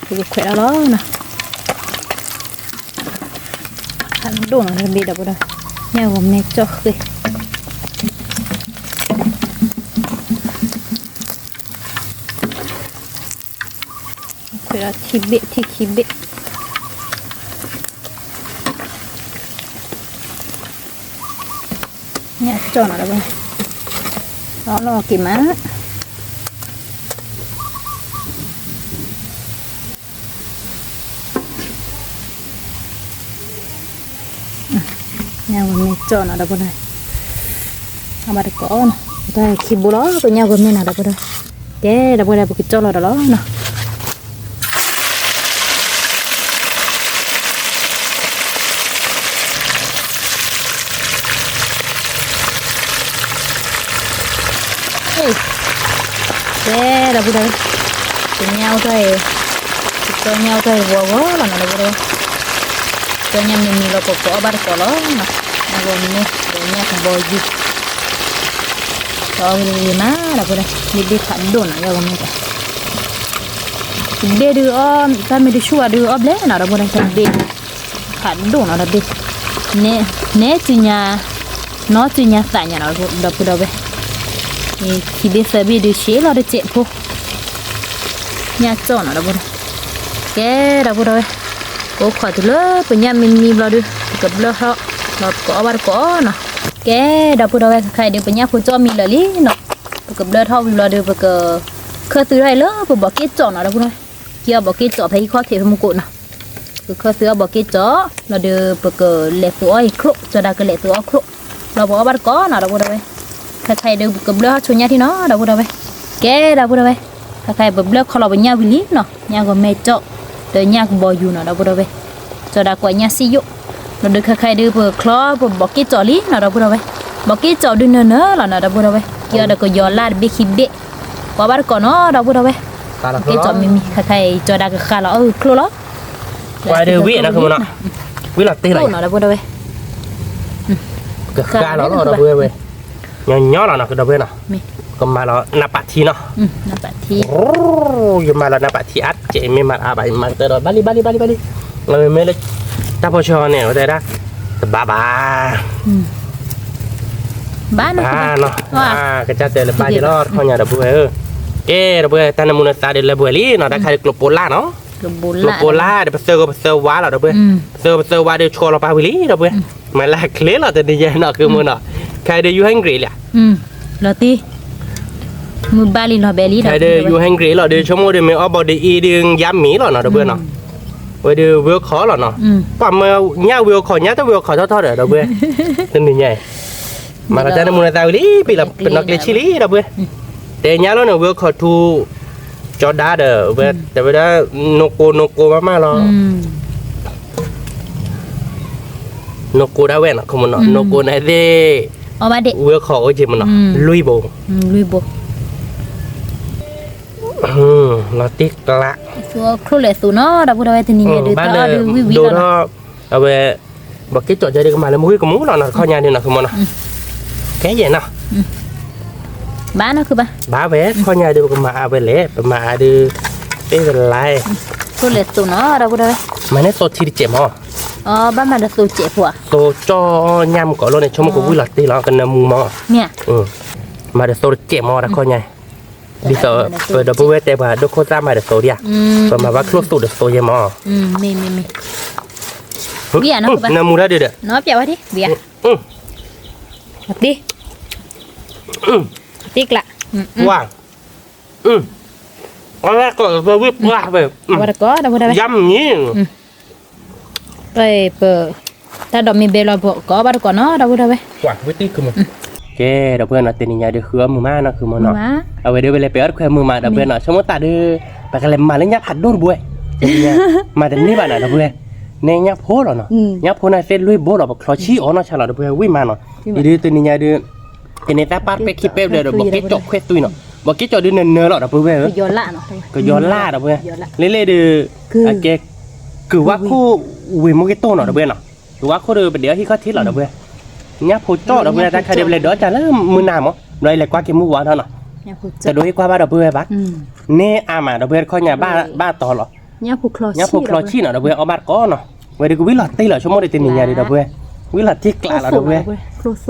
ku khỏe đó nè ăn đồ nó bị da bura nya wa me cho khi khỏe thì bị nhặt cho nó đây đó là kìm má nhau mình cho nó đây đây mà được có đây khi bố đó của nhau mình nào đây đây cái đây đây cái cho nó đó nè thế là đây cùng nhau thôi cho nhau thôi vô là nó đây cho nhau mình là có ba cái đó mà gồm nè để nhau cùng bồi gì rồi gì má là đây đi khẩn đồ nó gồm nè để đưa ta mình đi xua đưa ốp lấy nó đây ta đi khẩn đồ nó đây nè chỉ nhà nó chỉ nhà tại nhà nó đây thì bây giờ bị đi xé là được chết po nhà cho nó đâu cái đâu rồi có khỏi từ lớp của nhà mình là được gặp lớp họ nó có bao có nè cái đâu rồi khai được của nhà phụ cho mình là lý nó gặp lớp họ là được và cái khơi từ đây lớp và bỏ cái chỏ nó đâu rồi kia bỏ cái chỏ thấy khó thể không cột nào cái khơi từ bỏ cái chỏ là được và cái lệ tuổi khúc cho đã cái lệ tuổi khúc là bỏ bao có nào đâu rồi khai được cầm lơ cho nhà thì nó đâu có đâu cái đâu có đâu khai bấm lơ khó là với nhà vì nó nhà còn mẹ chợ tới nhà còn bò dù nó đâu có đâu cho đã qua nhà xí dụ nó được khai được vừa khó vừa bỏ cái chợ lý nó đâu có đâu bỏ cái chợ đi nữa là nó đâu có đâu kia đã có giò la bị khìm bệ qua bắt còn nó đâu có đâu cái chợ mình khai cho đã khai là khô đó qua đưa vị nó không nó vị là tê này nó đâu có đâu cái khai nó đâu có đâu nhỏ là nó cái đầu bên nào còn mà nó nạp bát thi nó nạp bát thi nhưng mà là nạp bát thi ắt chị mình mà à bài mà tới rồi bali rồi mới lấy ta bao cho này ở đây đó ba nó cái cha tên là ba gì đó con nhà đầu bùi cái đầu bùi ta nằm muốn ta để là bùi lý nó đã khai được lục nó lục pola để bắt sơ quá là đầu bùi sơ quá để cho nó ba bùi lý đầu bùi mà là clear là tên gì nó cứ muốn nó khai để you hungry là là ti mưa bali là belly khai để you hungry là để cho mua để mình ở body đi đường giám mí là nó đầu bùi nó vậy thì vừa khó là nó còn mà nhau vừa khó nhá tao vừa khó thôi để đầu bùi tên gì nhỉ mà là ta nằm muốn ta lý bị là nó cái chi lý đầu bùi để nhá nó vừa khó thu cho đá đỡ về để về đó noko mà lo noko đã quen không nó noko này đi vừa khó gì mà nó lui bộ nó tiếc lạ số khô lệ số nó đã vừa đâu thì nhìn được đó đồ đó về bậc cái chỗ chơi đi mà là mũi của mũ nó khó nhà đi nó không nó cái gì nào bán nó cứ ba vé khó nhà được mà về lẽ mà đi cái lại ตัวเล็กตัวน้อเราพูดได้ mà nó số chi chém mò อ๋อบ้านมันตัวเจ็บหัว số cho nhâm có luôn này cho một cái vui lọt tí nó cần mù mò เนี่ย mà được số chém mò đã coi nhỉ bây giờ rồi đâu bữa tây bà đâu có ra mà được số đi à rồi mà bác lúc tụ được số chém mò มีเบียร์เนาะบ้าน nằm mù ra được đấy เนาะเปียกไว้ดิเบียร์แบบดิติ๊กละ quảng con ra có vừa biết qua về วันก็เราพูดได้ dăm nhỉ ไปเปิดถ้าดอกมีเบลล์บอกก็บ้านก่อนเนาะเราพูดได้ quảng với tí cơ mà ok đầu tiên là tiền nhà được khứa mù ma nó khứa mù nó มา เอาไว้เดี๋ยวไปเลยไปเอาแควมือมาดับเบิลหน่อยสมมติตัดไปกันเลยมาเลยยับผัดโดนบุ้ยมาแต่นี่บ้านน่ะดับเบิลเนี่ยยับโพหรอเนาะยับโพน่ะเส้นลุยโบหรอบอกคลอชี่อ๋อเนาะฉลาดดับเบิลวิ่งมาเนาะดีๆตัวนี้เนี่ยดีตัวนี้ตาปาดไปคิดเป๊ะเลยบอกกิ๊กจกเควสตุยเนาะบอกกิ๊กจกดูเนื้อหรอดับเบิล คือย้อนละเนาะ ก็ย้อนล่าดับเบิลเล่ๆดูแกคือว่าคู่วิมโมกิโต้เนาะดับเบิลเนาะคือว่าคู่เดือเป็นเดี๋ยวที่เขาทิศหรอดับเบิลยับโพจ่อดับเบิลแต่ใครเดี๋ยวไปเลยเดี๋ยวจะเริ่มมือหนามอ๋อเลยเลยกว่าเกมือวานเท่านั้นแต่โดยกว่าบ้านดับเบิลบักนี่อามาดับเบิลข้อเนี่ยบ้าต่อหรอ เนี่ยผูกคลอ nhá phục lo chi nào đâu bây ở bát có nó vậy thì cứ biết là tây là cho mỗi tên nhà đi đâu bây biết là tiếc lạ là đâu bây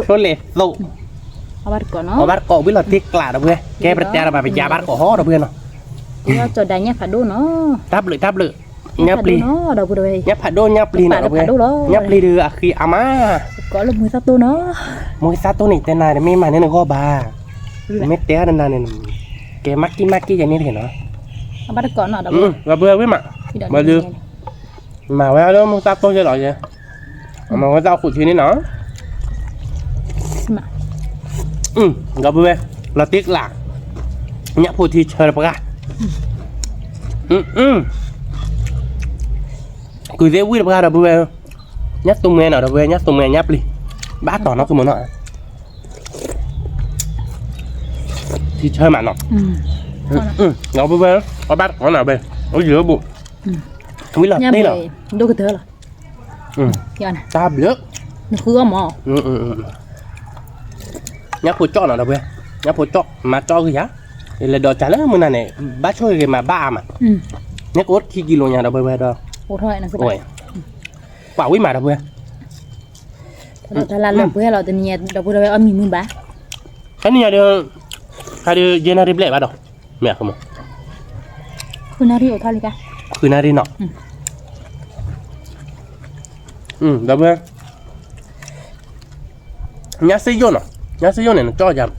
số lệ lộ เอาบ้านก่อนเนาะ ở bát có biết là tiếc lạ đâu bây cái bát cha là bà phải giá bát có hó đâu bây nó เราจะได้เนี่ยผัดดูเนาะ táp lự nhấp ly เนาะเราพูดได้ nhấp hạt đô nhấp ly nào đâu bây nhấp ly đưa khi ama ก็ลงมือสักตัวเนาะ mỗi sát tô này tên này mấy mà nên go bà mấy té nên là nên cái mắc cái gì này thì nó เอาบ้านก่อนเนาะเรา và vừa với mà mà đưa mà về đó mua sát tô cho rồi vậy mà có rau củ chi này nó gặp vừa là tiếc lạ nhấp hồ thì chờ được cứ dễ vui được ra được vừa nhấp tung nghe nào được vừa nhấp tung nghe nhấp đi bát tỏ nó cứ muốn nọ thì chơi mà nọ nó vừa có bát có nào về ở giữa bụng không biết là đây là ดูกันเถอะเหรอย้อน ta biết นี่คือหมอ nhấp hồ cho nào đâu vừa nhấp hồ cho mà cho cái giá thì là đồ trả lời mưa này bát chơi cái mà ba mà nhấp cốt khi kilo nhà đâu vừa đâu โอ้เท่าไหร่นะคือ ôi quả quý mà đâu vừa ถ้าเราเพื่อเราจะเนี่ยเราพูดได้เอามีมือบ้า cái này được hai đứa dân này lệ bắt đầu mẹ không คุณนารีโอเท่าไหร่กัน คือนาดีเนาะđâu vừa nhá xây vô này nó cho giảm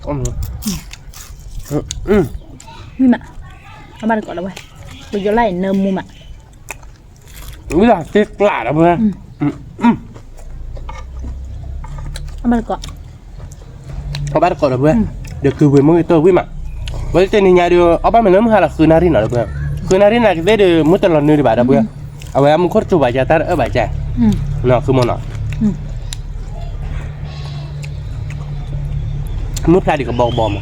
มีมาเอาบ้านก่อนเราไว้ไปย้อนไล่เนิมมุมอ่ะ bây giờ tiếc lạ đâu vừa เอาบ้านก่อน có bắt còn đâu vừa được từ với mỗi tôi quý mà với tên nhà đưa ở ba mình lớn hay làคือนาดีเนาะđâu vừaคือนาดีnày cái đấy muốn tao lần nữa đi bà đâu vừaเอาไว้มึงโคตรจูบายใจเออบายใจเนาะคือมันเนาะมุดพลาดกับบอกบอม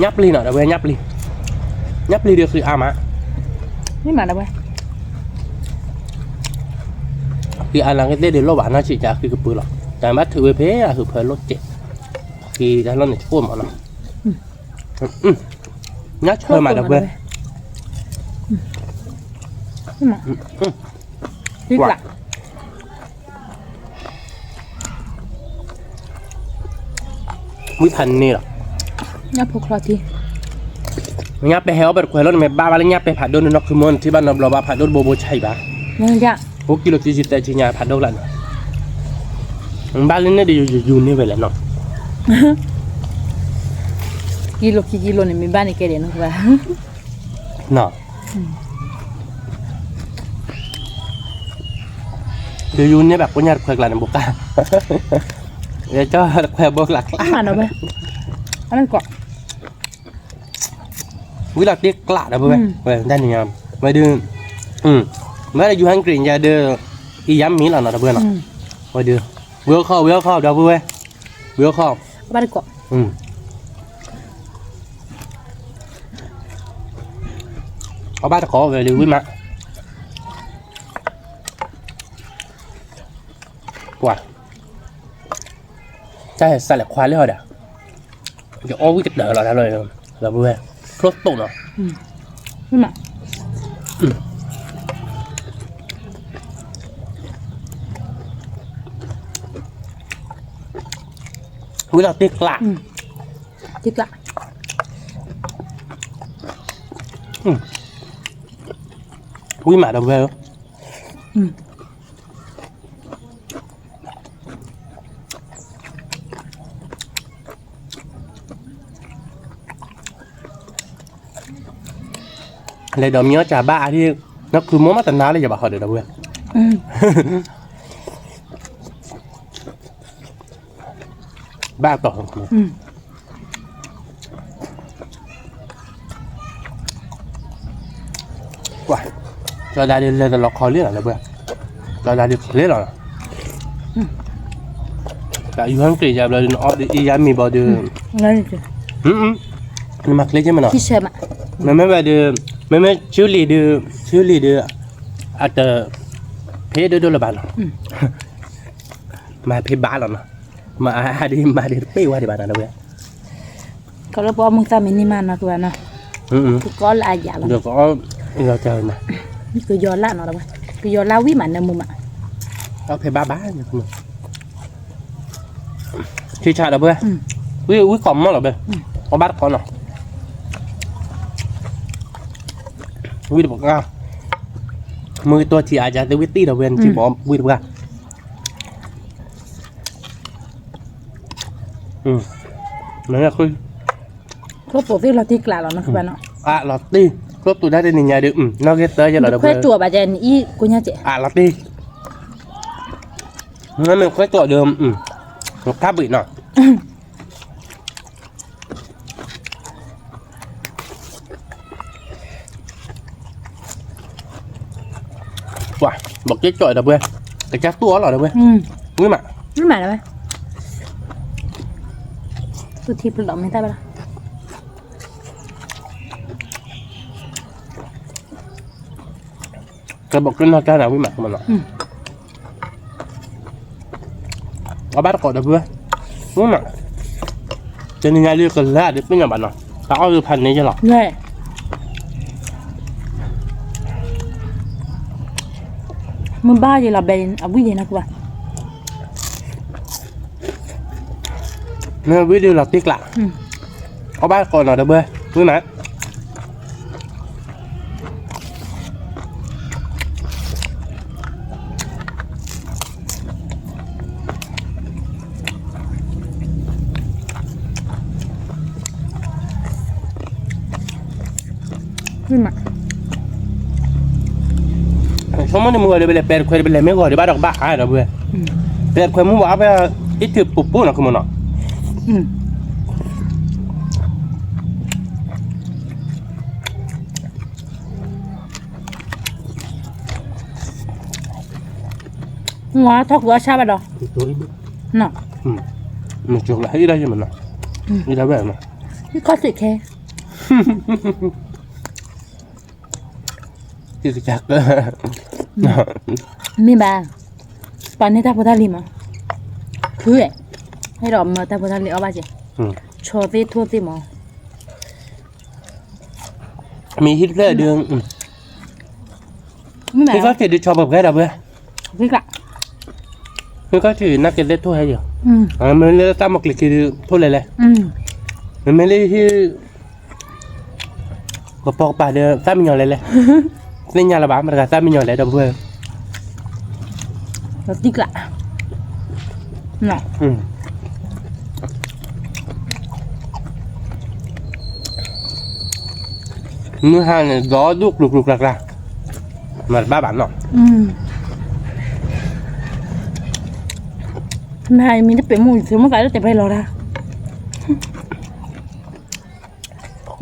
ยับลีเนาะเดี๋ยวยับลีเดียวคืออามะ ไม่มาแล้วเว้ย คืออันหลังก็ได้เดี๋ยวรถหวานน่าฉีดจากคือกระปือหรอกแต่มาถือไปเพ้อะคือเพลินรถเจ็บคือถ้ารถเนี่ยช่วงมันเนาะนัดเชิญมาเดี๋ยวเว้ย ไม่มาดีกว่า วิพันธ์นี่หรอ เนี่ยผูกคลอที งับไปเฮลแบบควายรถไม่บ้าบ้าแล้วงับไปผัดโดนนกคือมันที่บ้านเราบ้าผัดโดนโบใช่ปะ มันยาก พวกกิโล40แต่ชิญาผัดโดนละบ้านเล่นเนี่ยเดี๋ยวอยู่นี่ไปแล้วเนาะ กิโลเนี่ยมีบ้านในเกเรนว่า เนาะเดี๋ยวอยู่เนี่ยแบบปัญญาควายกลางบุกกาเดี๋ยวจะควายบุกหลัก ไม่มาแล้วเว้ยอันนั้นก่อน วิลาtiếกลาดนะเว้ยเว้ยด้านนี้ยามไม่ดื้อเมื่ออยู่ฮังกรีนจะเดืออีย้ำมีหรอเนาะเว้ยเนาะไม่ดื้อเบื่อข้าวเดี๋ยวเว้ยเบื่อข้าว บ้านก่อน เอาบ้านตะขอvề lưu với má quả chắc sao lại khoái lên rồi đã cái ô cái đỡ là ra rồi là vừa khốt tụng rồi ไม่มา วิเราติ๊กละ จิกละ วิมาดับเบิลเลยดอมเนื้อจ่าบ้าที่นักคือม้วนมาตันน้าเลยอย่าบอกเขาเดี๋ยวดับเบิลบ้าต่อว้าเราได้เลยแต่เราคอเรื่องอะไรเบื่อเราได้เรื่องอะไรแต่อยู่ห้องกรีดจะเราดูอ๋อดียามีบอดูนั่นสินี่มาคลิกใช่ไหมเนาะที่เชื่อมไม่แบบดูไม่ชื่อลีดูอาจจะเพจดูละบ้านเนาะมาเพจบ้านเนาะมาดีเป้ว่าดีบ้านนะเว้ยก็เราบอกมึงทำมินิมันนะคือว่าเนาะก็ละอย่างละเดี๋ยวก็เราเจอนะคือยอดละเนาะเว้ยคือยอดละวิมันนะมึงอ่ะเอาเพจบ้าเนี่ยคุณชื่อชาดับเว้ยวิคอมมั้งหรอเว้ยเอาบ้านก่อนเนาะวิดบอกว่ามือตัวที่อาจจะได้วิตตี้ดับเว้ยที่บอกวิดบอกว่านั่นแหละคือครบตัวที่เราที่กล่าวแล้วนะคือว่าเนาะลอตตี้ครบตัวได้ในนิยายดื้อนอกจากเตยจะหล่อดับเบิ้ลค่อยตัวบาเจนอีกูเนี่ยเจ๊ลอตตี้นั่นมันค่อยตัวเดิมข้าบิดหน่อยว้าบอกเจ๊จ่อยดับเบิ้ลแต่แค่ตัวหล่อดับเบิ้ลไม่มาแล้วไหมตัวที่ปลอมไม่ได้ปะล่ะกระบอกขึ้นนอกจากหนาวิมานมันหรอเอาบ้านก่อนนะเพื่อนวิมานจะยังไงเรียกกันแล้วเดี๋ยวเป็นอย่างบ้านเนาะแต่เอาคือพันนี้จะหรอเนี่ยมึงบ้าอยู่ละเบนเอาวิ่งนะกูว่าเนี่ยวิดีโอเราติ๊กละเอาบ้านก่อนหน่อยเด้อเบ้วิมานSomos ni mujer de bela per quel bela me guarda ba ba ha da bue. Per quel mu va ba itu pupu na como no. หัวทอกหัวชาบะดอกเนาะมันจกละให้ได้ใช่มั้ยเนาะนี่ได้แบบมั้ยนี่ก็สิแค่ที่จะจักมีบ้างตอนนี้ถ้าพุทธลิมคือให้รอมาถ้าพุทธลิมเอาไปสิโชว์ที่ทั่วที่หมอมีฮิตเลอร์เดืองพี่ก็ถือชอบแบบแค่ดับเบ้พี่กะพี่ก็ถือนักเก็ตเล็ดทั่วให้เดียวมันเลือกตามมาคลิกคือทั่วเลยมันไม่ได้ที่ก็ปอกป่าเดือตามมีอย่างไรเลยเล่นยาละบ้ามันก็ตามมีอย่างไรดับเบ้แล้วติ๊กละเนาะมือห่างเนี่ยล้อลูกหลักมันบ้าบันเนาะนายมีแต่เป็นมูซื้อมาขายแล้วแต่ไปรอละ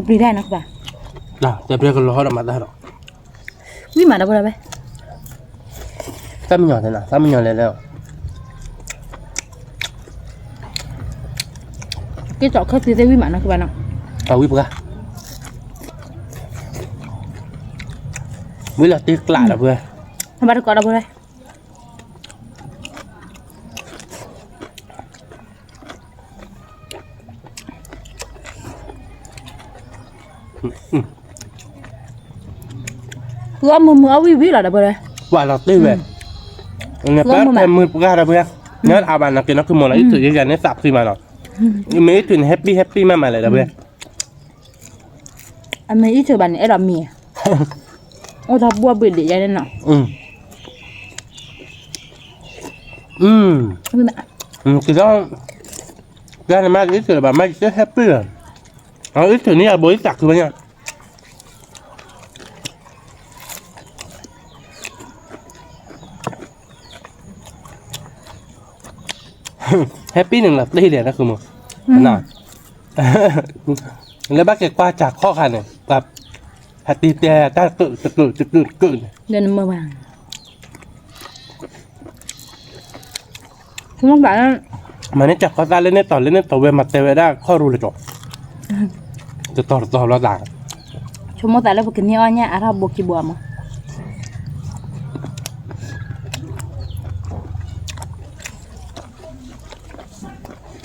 ปรีได้นะคุณป้าแต่เพื่อนก็รอเรามาได้หรอวิ่งมาได้บ่ได้ไหมซ้ำหย่อนเลยนะซ้ำหย่อนเลยแล้วcái chỗ khác thìวิ่งมานะคุณป้าเนาะเอาวิ่งปะวิ่งละตีกลาดเพื่อนทำไมต้องกอดเราบ่ได้ cứ mưa vi là được rồi quả là tươi về nghe bớt thêm mưa ra đâu bây nhớ à bạn là cái nó cứ một là ít tuổi cái này sạp gì mà nó mấy tuổi happy mà lại đâu bây anh mấy ít tuổi bạn ấy làm mì ô thà bua bự để vậy nào cái đó cái này mà ít tuổi bạn mà rất happy rồi ít tuổi này là bối sạc rồi nha happyหนึ่งละตีเลยนะคือมึงน่ะแล้วบ้าแกกว่าจากข้อขันเนี่ยแบบหัดตีแต่ตาตึกเดินมือวางคุณมองแบบนั้นมันเนี่ยจากข้อตาเล่นเนี่ยต่อเวมาเตเวได้ข้อรู้เลยจบจะต่อเราต่างชั่วโมงแต่แล้วพวกนี้อ้อนเนี่ยอาราบวกกี่บัวมั้ง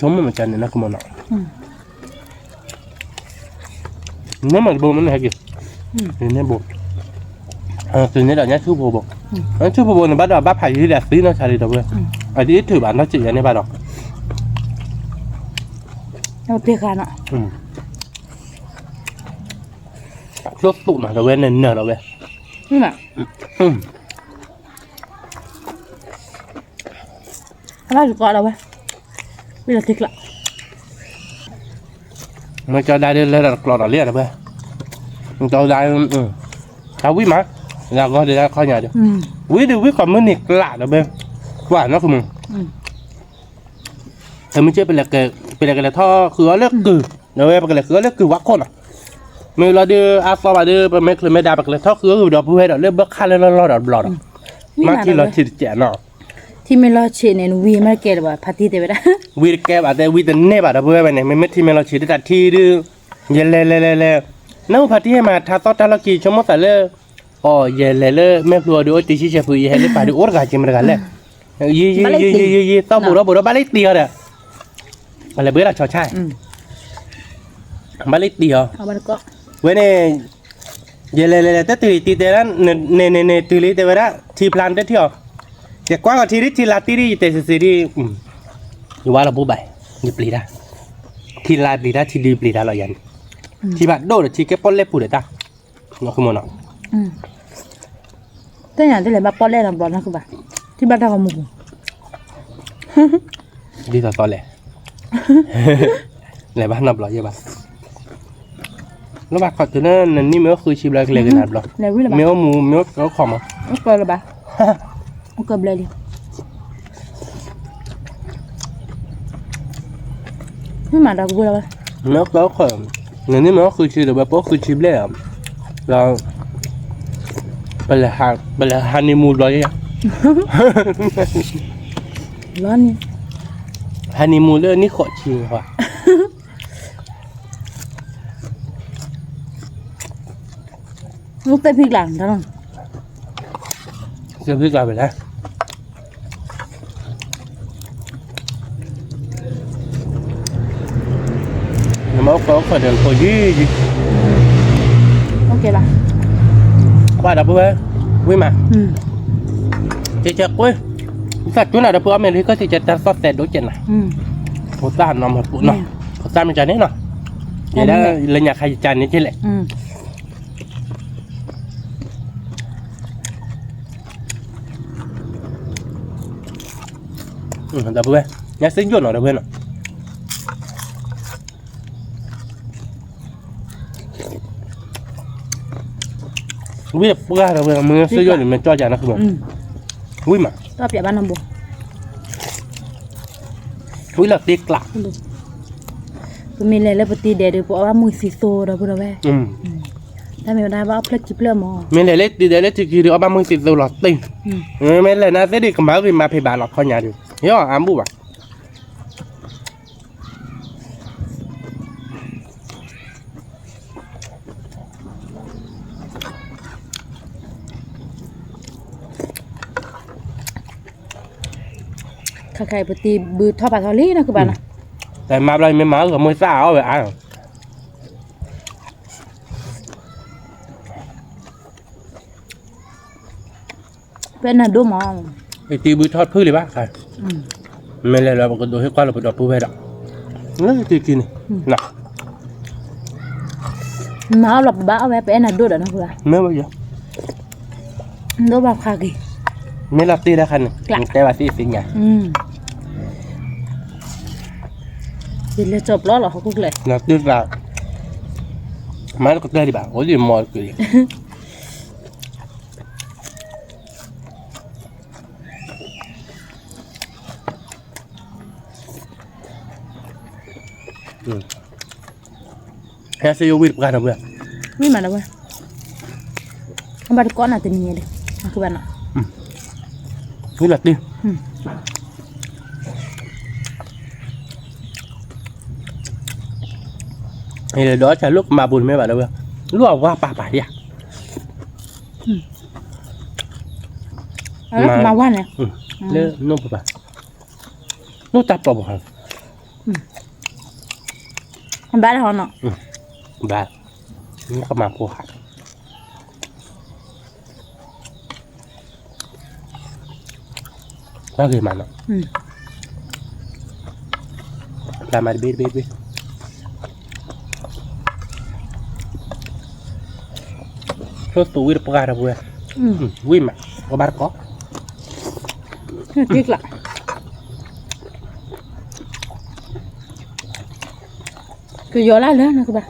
ชมมันจันเนี่ยนะคือมันอ่ะเนี่ยมันโบมันอะไรกี่เนี่ยโบtừนี้เดี๋ยวนี้ชื่อโบบอกชื่อโบเนี่ยบ้านเราบ้านไผ่ที่แหลกซีน่าใช่เลยตัวเว้ยไอ้ที่ถือบ้านน่าจีอันนี้บ้านเราเราเพียกันอ่ะรถตุ่นอ่ะตัวเว้ยเนี่ยตัวเว้ยนี่แหละอะไรอยู่ก่อนเราเว้ยไม่ได้ทิกละมันจะได้เลยกรอดเรียกนะเว้ยมันจะได้เอาวิ่งมาแล้วก็ได้ข้อใหญ่เดียววิ่งก่อนมันนี่กล้านะเว้ยกว่านะคือมึงแต่ไม่ใช่เป็นอะไรท่อคือเลือกกือนะเว้ยเป็นอะไรคือเลือกกือวักคนอ่ะมีเราดูอาฟอมาดูเป็นไม่เคยไม่ได้เป็นอะไรท่อคือเราพูดให้เราเลือกบักคันแล้วเราดอดบลอดมาที่เราฉีดแจกเนาะที่ไม่รอเชนเนี่ยวีมาเกลว่าพัฒน์เตวดาวีแกแบบแต่วีแต่เน่แบบเราพูดไปเนี่ยไม่ที่ไม่เราฉีดแต่ที่ดื้อเยลเลยนั่งพัฒน์ให้มาท้าต่อท้าเรากี่ชั่วโมงแต่เลยอ๋อเยลเลยไม่พลัวดูติชิเชฟุยให้เลยไปดูโอ๊ตกันจิมกันเลยยี่ต้องบุรุษบ้านเล็กเดียวเด้ออะไรเบื่อเราชอบใช่บ้านเล็กเดียวเว้ยเนี่ยเยลแต่ตีเตนั้นเนี่ยตีลิเตวดาที่พลันเที่ยวแต่กว่าก็ที่ลาตีรีแต่สิริอยู่ว่าเราบุบไปนี่ปลีด้าที่ลาปลีด้าที่ดีปลีด้าเรายันที่บ้านโดดที่แกปอนเล็บปูเด็ดอ่ะเราคือมันอ่ะแต่อย่างที่เลยบ้านปอนเล็บลำบากนะคือบ้านที่บ้านเราขโมยดีต่อตอนเลยเลยบ้านนับร้อยเยอะบ้างแล้วบ้านขอตัวนั้นนี่มันก็คือชิบเลยกันนับร้อยมีหมูมีก็ขอมาเกิดหรือเปล่าเกิดเลยดิไม่มาดอกบัวเลยแล้วก็ขอนี่มันก็คือชิบแบบก็คือชิบเลยอ่ะเราไปเลยฮันนีมูนร้อยอ่ะร้อนนี่ฮันนีมูนเลยนี่ขอชิมค่ะลูกเตะพริกหลังท่านเสื้อพริกลายไปแล้วnó có phần đường khối gì ok bà qua đập với mà chị chặt quê sạch chỗ nào đập với mình thì có thể chặt ta sót tẹt đối chân này một ta nằm một bụng nọ một ta mình chặt hết nọ vậy đó lên nhà khai chặt này chứ lệ đập với nhà sinh chuẩn nó đập với nọวิ่งปุ๊กเราเวลามือซื้อเยอะหรือมันจ่อใจนะคือมันวิ่งมาก็เปียบ้านน้ำบัววิ่งหลับตีกลับก็มีอะไรแล้วปฏิเดชเพราะว่ามือสีโซเราพูดเอาไว้ถ้าไม่ได้ว่าเพลิดจิบเลื่อมอมีอะไรเล็กตีเดเล็กที่คือเอาบ้ามือสีโซหลอดตีไม่เลยนะเสด็จกับบ้าวิ่งมาเพย์บาหลอกข้อหยาดูย่ออ้ามบุบะใครปฏิบูทอปาทอลี่นะคือบ้านนะแต่มาอะไรไม่มากับมือสาวแบบอ่ะ เป็นน่ะดูหมอ ไอ้ตีบือทอดพื้นเลยปะใครไม่เลยเราบอกดูให้กว้างเราไปดอกพื้นไปดอกนี่ตีกินน่ะ มาหลับบ้าเอาไว้เป็นน่ะดูเด้อนะคือว่า ไม่ว่าเยอะ ดูแบบคากิ ไม่รับตีได้คันแต่ว่าตีสิ่งไง เดี๋ยวจบแล้วเหรอเขาคุกเลย รับตีละมาแล้วก็ได้ดีป่ะโอ้ยมอลกูดิแค่เสียวิทย์กันนะเพื่อน ไม่มาแล้วเว้ยมันบาดก้อนน่ะตัวนี้เลยคือบ้านน่ะ นี่หลักดิไอ้เดี๋ยวจะลูกมาบุญไม่แบบแล้วเว้ยลูกว่าป่าดิอ่ะ มาว่าเนี่ย เลือนุ่มป่ะนุ่มจับปลอกหัน มันบ้านเขาเนาะ บ้านี่ก็มาพวกหักก็คือมันเนาะตามมาเบ็ดterus tuh wir pegara gue wim kabar kok จิกละคือโยล่าแล้วนะคือบ้า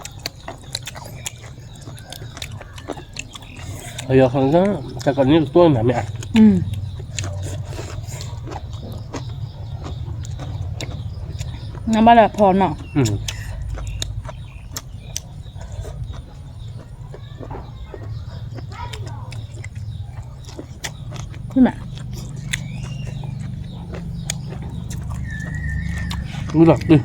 ayo kalau kakak ini tuh nggak ya น้ำบ้านละพอเนาะขึ้นมา lu lọc đi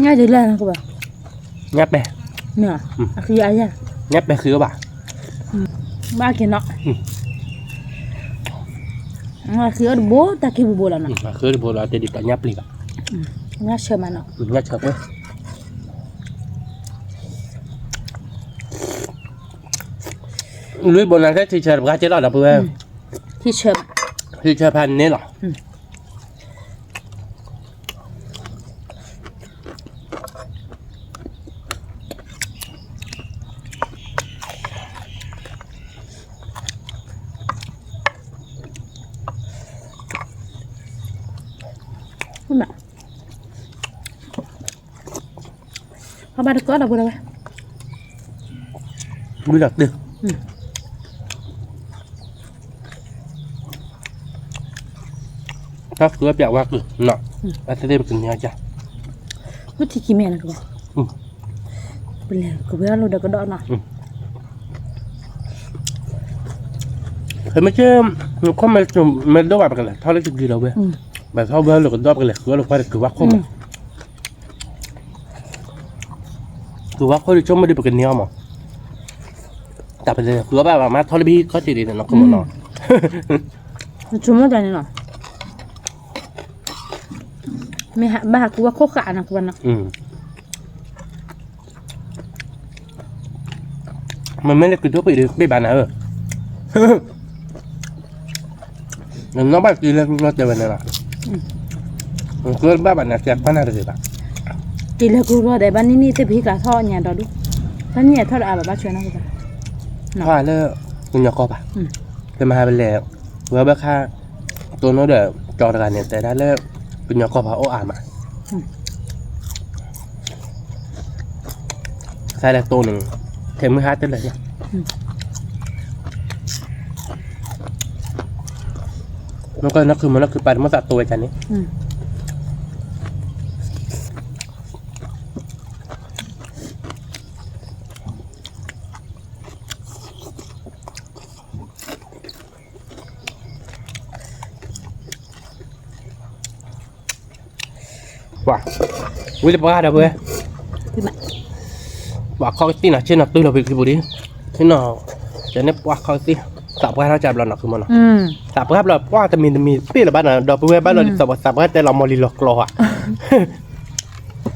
ง่ายดีเลยนะคือบ้า nhấp bè เนี่ยคืออะไร nhấp bè khứa bà บ้ากินเนาะคือโบตะกี้โบแล้วเนาะ khứa thì bố đó thì đi cả nhấp đi bà ง่ายเชื่อมันเนาะ nhấp chợp đấy lưới bồn này thì chờ gà chết rồi là bữa ที่เชื่อ thì chờ pan nè rồi ขึ้นมาเขาบ้านก็ได้บุญเลย lưới lọc đi các cửa bẹo qua cửa nọ ta sẽ đem từng nhà cha วิธีกินแม่นะคือบ้าเป็นไรคือเวลาเราเด็กก็ดอเนาะ thế mới chứ có mấy đứa bạn cái này thôi lấy chừng gì đâu vậy bạn thôi bây giờ còn đo cái này cửa là quay được cửa bắc không cửa bắc thôi thì cho mới đi cái nhau mà tập bây cửa bạn mà thôi đi có gì thì nó không nó จุ่มแล้วใจนี่เนาะไม่ฮะบ้ากูว่าโคกขานะคือบ้านเนาะ mình mới được cái chỗ bị được bạn nào nó bắt đi lên nó chơi này là cứ ba bạn nào chặt bạn nào được bạn กินแล้วกูรู้แต่บ้านนี้นี่แต่พี่กะทอดเนี่ยดอดูถ้าเนี่ยทอดอะไรบ้าช่วยนะกูบ้า hoa là nhà co bà thế mà hai bên lề vừa bác ha tôi nói để cho ra này tại đã là nhà co bà ô mà sai là tôi này thêm 12 tên là gì nó cứ bài nó tôi chả ní wow quý là ba đâu vậy bà coi tin là trên là tôi là việc gì đi thế nào cho nên bà coi tin สับก็เราจับเราหนักคือมันเนาะ ม สับครับเราว่าจะมีปีละบ้านนะดอกเบี้ยบ้านเราสับก็แต่เรามอลีหลอกลออ่ะ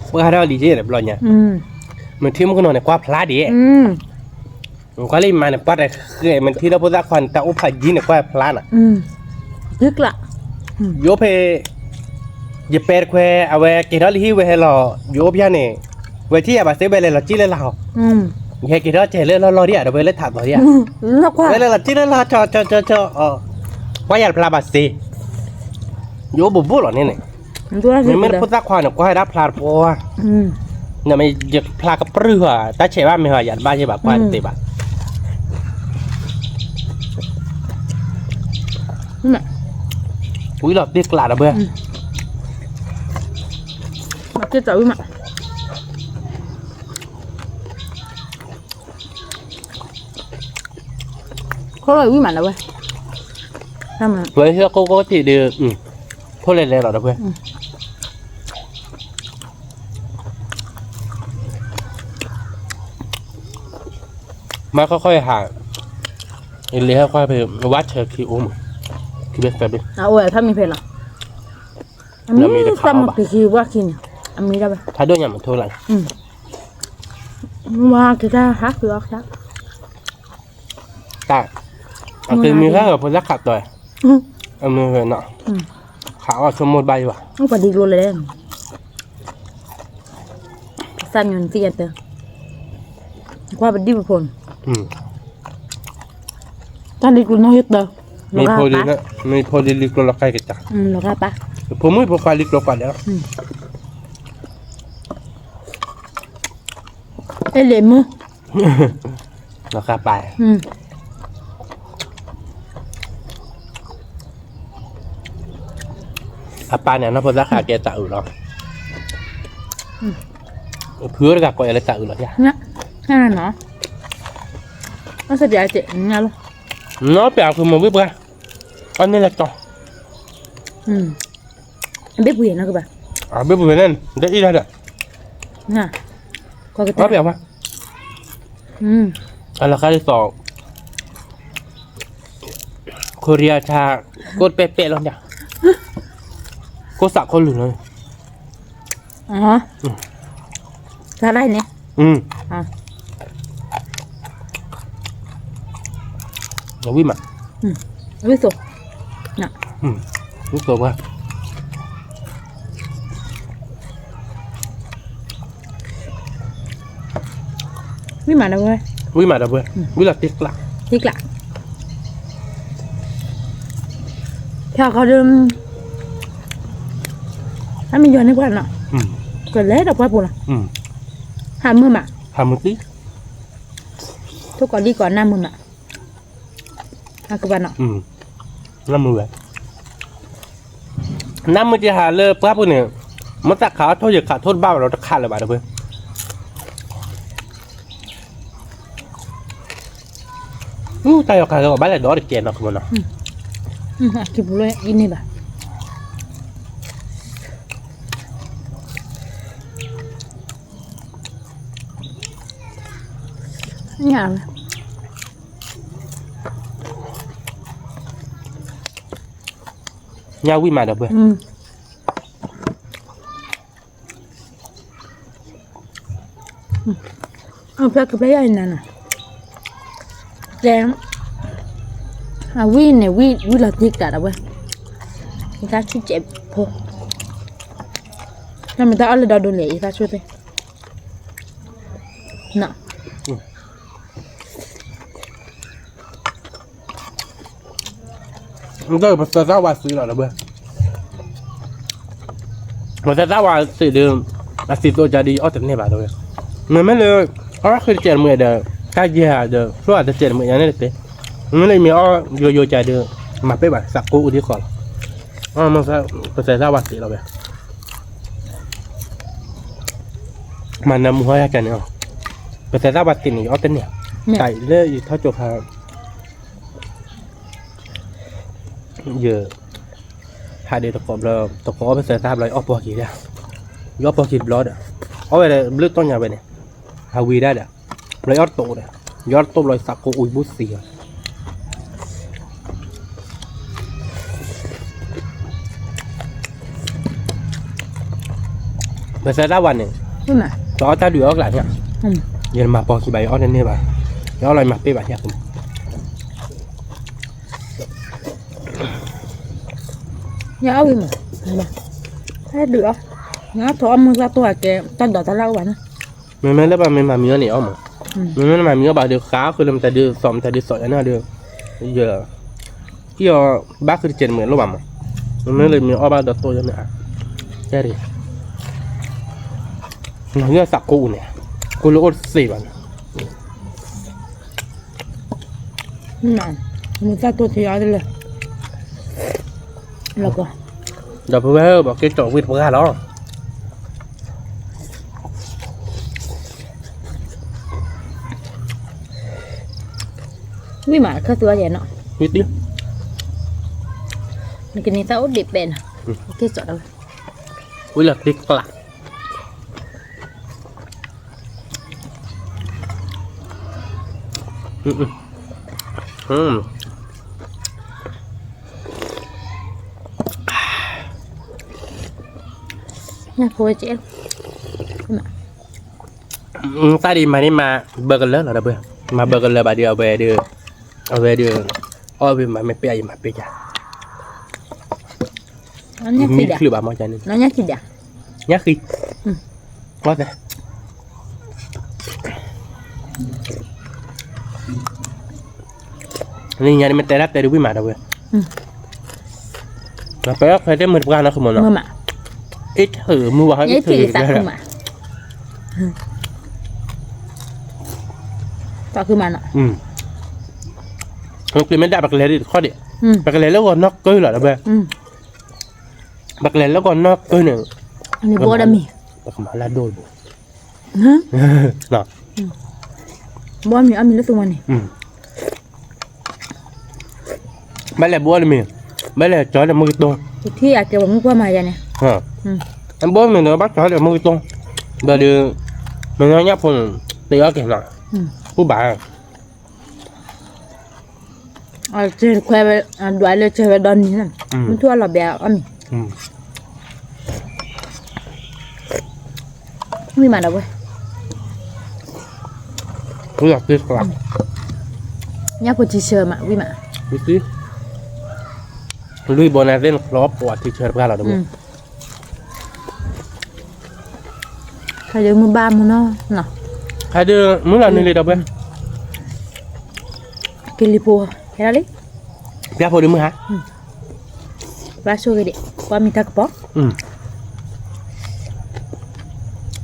เมื่อเราดีเจเนี่ยเราเนี่ยมันที่มันก็นอนในกว่าพลาดีมันก็เลยมาเนี่ยปัดคือมันที่เราพูดว่าควันแต่อุปายีเนี่ยกว่าพลาน่ะ ลึกละ โยเพยเปิดแควเอาไว้กินแล้วที่เวลาโยบยาเนี่ยเวทีอะบาเซเบลเราจีเลยเราแค่กินแล้วเจเลยเราดิอะเดี๋ยวเวลาถามเราดิอะ แล้วกว่า เวลาเราจีเลยเราจอว่าอยากพลาบาเซโยบุบหรอเนี่ย ตัวละสิ มันพูดว่าควันเนี่ยก็ให้รับพลาปัวเนี่ยมันอยากพลากระปรืออ่ะแต่เชื่อว่าไม่ว่าอยากบ้าใช่แบบควันเตะบ้า นี่ อุ้ยเราตีกลาดอะเบื่อ มาเก็บจับวิ่งมาเขาเลยวิ่งมาแล้วเว้ยทำไม เว้ยเชื่อโก้จีดีพูดเลยหรอเพื่อนมาค่อยๆหาเอเลี่ยค่อยไปวัดเชอร์คิวคือเบสแบบนี้ เอาเว้ยถ้ามีเพลหรออันนี้ตำมันคือว่ากินอันนี้ได้ปะ ถ้าด้วยอย่างมันเท่าไหร่ ว่าคือถ้าฮักหรือฮัก แต่คือมีแค่แบบพลักขัดตัวเอามือเนาะขาวชมมดใบว่ะ ต้องปฏิรูปเลยสั้นเงินเสียเตอว่าเป็นดิบผลตอนนี้กูน้อยเตอ มีโพลีนะมีโพลีลิโกลไกกันจ้ะ แล้วก็ปะ ผมไม่พอไฟลิโกลกันแล้ว เอเลมือ ราคาไปอาปาเนี่ยน่าพอราคาแกจะอื่นหรอเพื่อกับก่อยอะไรจะอื่นหรอเนี่ย เนี่ยนั่นเนาะก็สบายเจ๋งงั้นหรอ nó bèoคือมันวิบกันอันนี้แหละจ้ะ biết quyền nó cơ bà วิบเหมือนนั่นได้อีได้เด้อ nè coi cái nó bèoป่ะอันราคาที่สองโคเรียชากดเป๊ะๆแล้วเนี่ยกดสักคนหรือเลย ra đây nè อย่าวิ่งมา biết rồi nè รู้ตัวป่ะ biết mà đâu ơi วิ่งมาเด้อเพื่อนวิ่งหลับติ๊กหลัก tiếc lạ theoเขาเดิมถ้ามีย้อนให้กว่าน่ะก็เละดอกว่าปุ่นอ่ะหามือมา ทำมือติ๊ก ทุกก่อนดีก่อนหน้ามือมาหากบันอ่ะ น้ำมือแบบน้ำมือจะหาเลยป้าปุ่นเนี่ยมันตักขาโทษอย่าขาโทษบ้าเราจะขาดเลยบ้าเด้อเพื่อนตายออกกันก็บ้านไหนดอร์เจนเนาะคุณมันเนาะ kịp luôn in này bà nhà này ยาวิ่งมาเด้อเพื่อน phép cái play này nè đen vi này vi là tiếc cả đâu người ta chỉ chạy phố nhưng người ta ở đây đồ lệ người ta chưa thế nè มันก็ภาษาว่าซื้อหรอเด้อเพื่อนภาษาว่าซื้อเดิมอาศิตัวจะดีอ้อแต่เนี่ยบ้าเด้อเพื่อนมันไม่เลยเพราะว่าคือเจนมือเด้อใกล้เยี่ยเด้อเพราะว่าจะเจนมืออย่างนี้เลยมันเลยมีอ้อโยใจเด้อมาไปบ่สักกูอุทิศก่อนมันภาษาว่าซื้อเราเว้ยมันนำหัวให้กันเนาะภาษาว่าติดนี่อ้อแต่เนี่ยใส่เลยอยู่เท่าจบครับเยอะหาเดี๋ยวตะกอบเราตะกอบไปใส่ตาเลยอ้อปอกี่เดียวยอปอกี่บล็อดอ่ะเอาไปเลยเลือดต้นยาไปเนี่ยฮาวีได้เด้อเลยยอดโตเลยยอดโตเลยสักโกอุยบุษเสีย Pasal lawan ni. Mana? Soal tadi orang lah ni. Hmm. Dia mah pok si bayi orang ni bah. Dia orang mah pe bah ya. Ya awi mà. Mà. Hết được. Nó thọ mưa ra tôi kìa, tao đỏ tao lau bạn. Memang lah bah memang mia ni om. Memang mia bah dia kháคือมันแต่ดื้อสอมแต่ดื้อสอยนะดื้อเยอะที่อ่ะบ้าคือเจนเหมือนรู้ป่ะมันเลยมีอ้อบ้าดอตโตยังเนี่ยแค่ดิเนี่ยสักกูเนี่ยกูรู้สี่วัน Nè, mình ra tôi thì ở đây là. Lộc à. เดี๋ยวเพื่อนบอกแกจ่อวิทย์พวกเรา Vì mà khá tựa vậy nọ. วิทย์ดิ Cái này tao út đẹp bền. Cái chỗ đâu. วิทย์หลักดิกกลักอืม Nha, phôi chị em. Mà. Ta đi mà đi mà bơ gần lớn là đâu bơ mà bơ gần lớn bà đi ở về đưa ở về mà mày bê gì mà bê chả Nó nhắc gì đã? khi bà mong chả nên Nó nhắc gì đã? nhắc khi có thế nên nhà đi mình tè đáp tè đuôi mà đâu bơ là bé phải đến mình ra nó không muốn Mưa nó mà. ít thử mua hết Nhớ ít thử chị sao không mà. Tao cứ mà nọ. nó cứ mấy đại bạc lẻ đi khó đi Ừ. bạc lẻแล้วก็นอกเกยเหรอđâu bơ Ừ. bạc lẻแล้วก็นอกเกยเนี่ย Này bố đã mì. bạc mà là đôi bồ Hả? nọ Bố mì ăn mì lúc này. mấy là bố là mình mấy là chó là môi tôn Thì à kêu bóng qua mà vậy nè. hả Ừ. anh bố mình nó bắt chó là môi tôn bây giờ mình nói nhắc phần thì ở kìa nào Ừ. phú bà Chơi khoe về đuổi lên chơi về đòn như thế này. Muốn thua là bè ăn mì. Mì mà đâu vậy? cứ là tiếc lắm Nhá của chị sờ mà vì mà. tí tí lui bò này lên nó bỏ thì chơi ra là đúng không Thay giờ mua ba mua nó nọ. hai đứa muốn làm nên đi đâu bên Kilipo. Thế đấy. ra phố đứa mới hả Ba số cái đi. Qua mi ta có.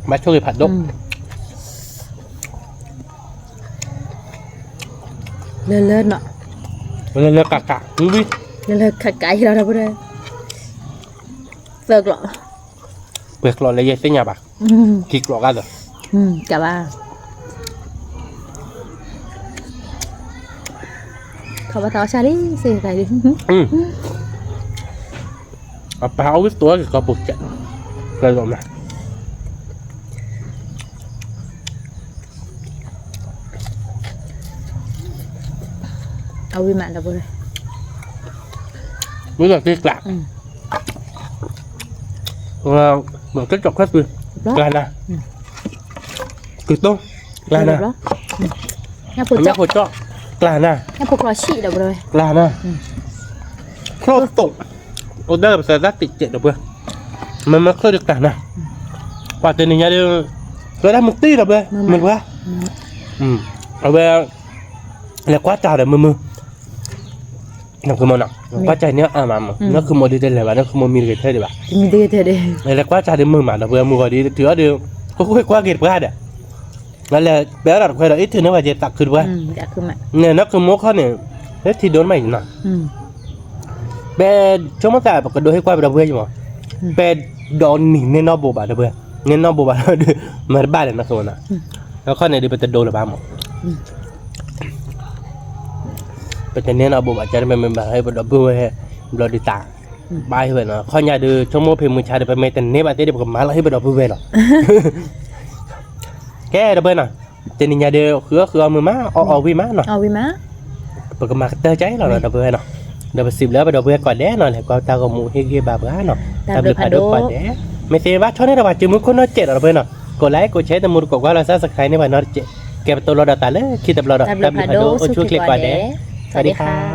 mà cho người phạt đốt Lên lên nọ. lên cả cứ biết Lên lên cái gì đó đâu đây. Vợt lọ. việc lọ lấy dây tới nhà bạc kịch lọ ra rồi Cả ba. Không bắt tao xa đi, xì cái đi. báo biết tối thì có một trận rồi rồi này Ở vì mạng đâu đây. mới là tiếc lạc một cái chọc hết rồi là nè cực tốt là nè Nhá phụ nhắc hồi cho là nè nhá phụ có chị đâu rồi. là nè không tụng ở đây sẽ rất tiện chuyện được chưa mình mới khơi được cả nè quả tiền này nha đi rồi đang một tí rồi bê mình quá ở bê là quá trời rồi mưa nó cứ mòn quá trời nữa à mà nó cứ mòn đi đây là bạn nó không mòn mình cái thế đi bạn Mình đi thế đi. này là quá trời đến mưa mà nó vừa mưa đi chữa được có quá kẹt quá đấyนั่นแหละแปลว่าเราอีกทีนึงว่าจะตักขึ้นว่า Đã cứ mạng. เนี่ยนักคือโมเขาเนี่ยเฮ็ดที่โดนใหม่น่ะแปช่วงมันแต่ปกติโดนให้กว่าเราเบื่ออยู่มั้งแปโดนหนีในนอกบ่บาเด้อเบื่อในนอกบ่บาเด้อมาบ้านเลยนะโซน่ะแล้วข้อเนี่ยดิเป็นโดนหรือบ้ามั้งเป็นเนี่ยนะบ่บาจะได้ไม่มาให้บ่ดอกเบื่อให้บ่ได้ตาบายเว้ยเนาะข้อเนี่ยดิชั่วโมงเพิ่นมื้อชาได้ไปไม่แต่เนี่ยบาดเดี๋ยวก็มาแล้วให้บ่ดอกเบื่อหรอแกเด้อเบิ่นน่ะเจนี่ญาเด้อคือเอามือมาเอาวิมาเนาะ Ở vì má. ปกมาเตอใจเราเนาะเบิ่นเนาะเดี๋ยวไป10แล้วไปดอกเบิ่นก่อนแด้เนาะแล้วก็ตาก็หมูเฮ็ดบาบ้าเนาะตาเบิ่นพาดก่อนแด้ ไม่เสียว่าช่องนี้เราว่าจืมคนน้อยเจ็ดเราเพื่อนเนาะกดไลค์กดแชร์แต่มูลกดว่าเราซับสไครต์ในวันน้อยเจ็ดเก็บตัวเราดาตาเลยคิดแต่เราดาตาบิพาโดโอชูคลิกกว่าเด้สวัสดีค่ะ